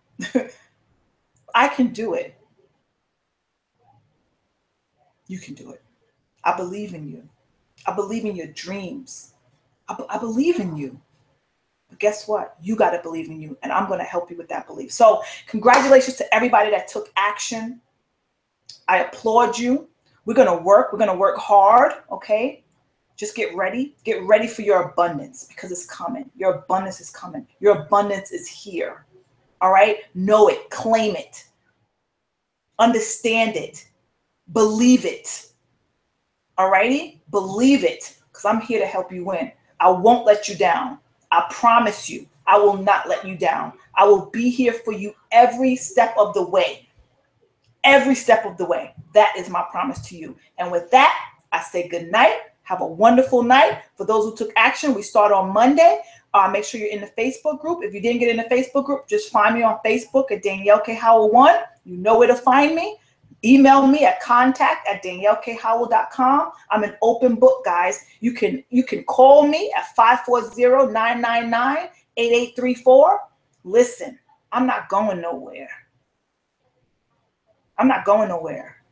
I can do it. You can do it. I believe in you. I believe in your dreams. I believe in you. But guess what? You got to believe in you, and I'm going to help you with that belief. So congratulations to everybody that took action. I applaud you. We're going to work. We're going to work hard, okay? Just get ready. Get ready for your abundance, because it's coming. Your abundance is coming. Your abundance is here, all right? Know it. Claim it. Understand it. Believe it. All righty? Believe it, because I'm here to help you win. I won't let you down. I promise you, I will not let you down. I will be here for you every step of the way. Every step of the way. That is my promise to you. And with that, I say good night. Have a wonderful night. For those who took action, we start on Monday. Make sure you're in the Facebook group. If you didn't get in the Facebook group, just find me on Facebook at Danielle K. Howell 1. You know where to find me. Email me at contact@daniellekHowell.com. I'm an open book, guys. You can call me at 540-999-8834. Listen, I'm not going nowhere. I'm not going nowhere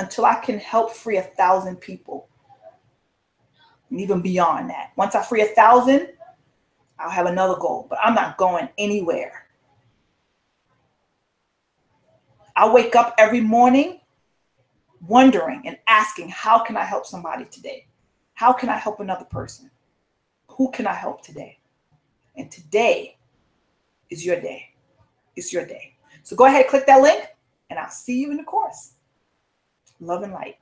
until I can help free 1,000 people. And even beyond that. Once I free 1,000, I'll have another goal, but I'm not going anywhere. I wake up every morning wondering and asking, how can I help somebody today? How can I help another person? Who can I help today? And today is your day. It's your day. So go ahead, click that link, and I'll see you in the course. Love and light.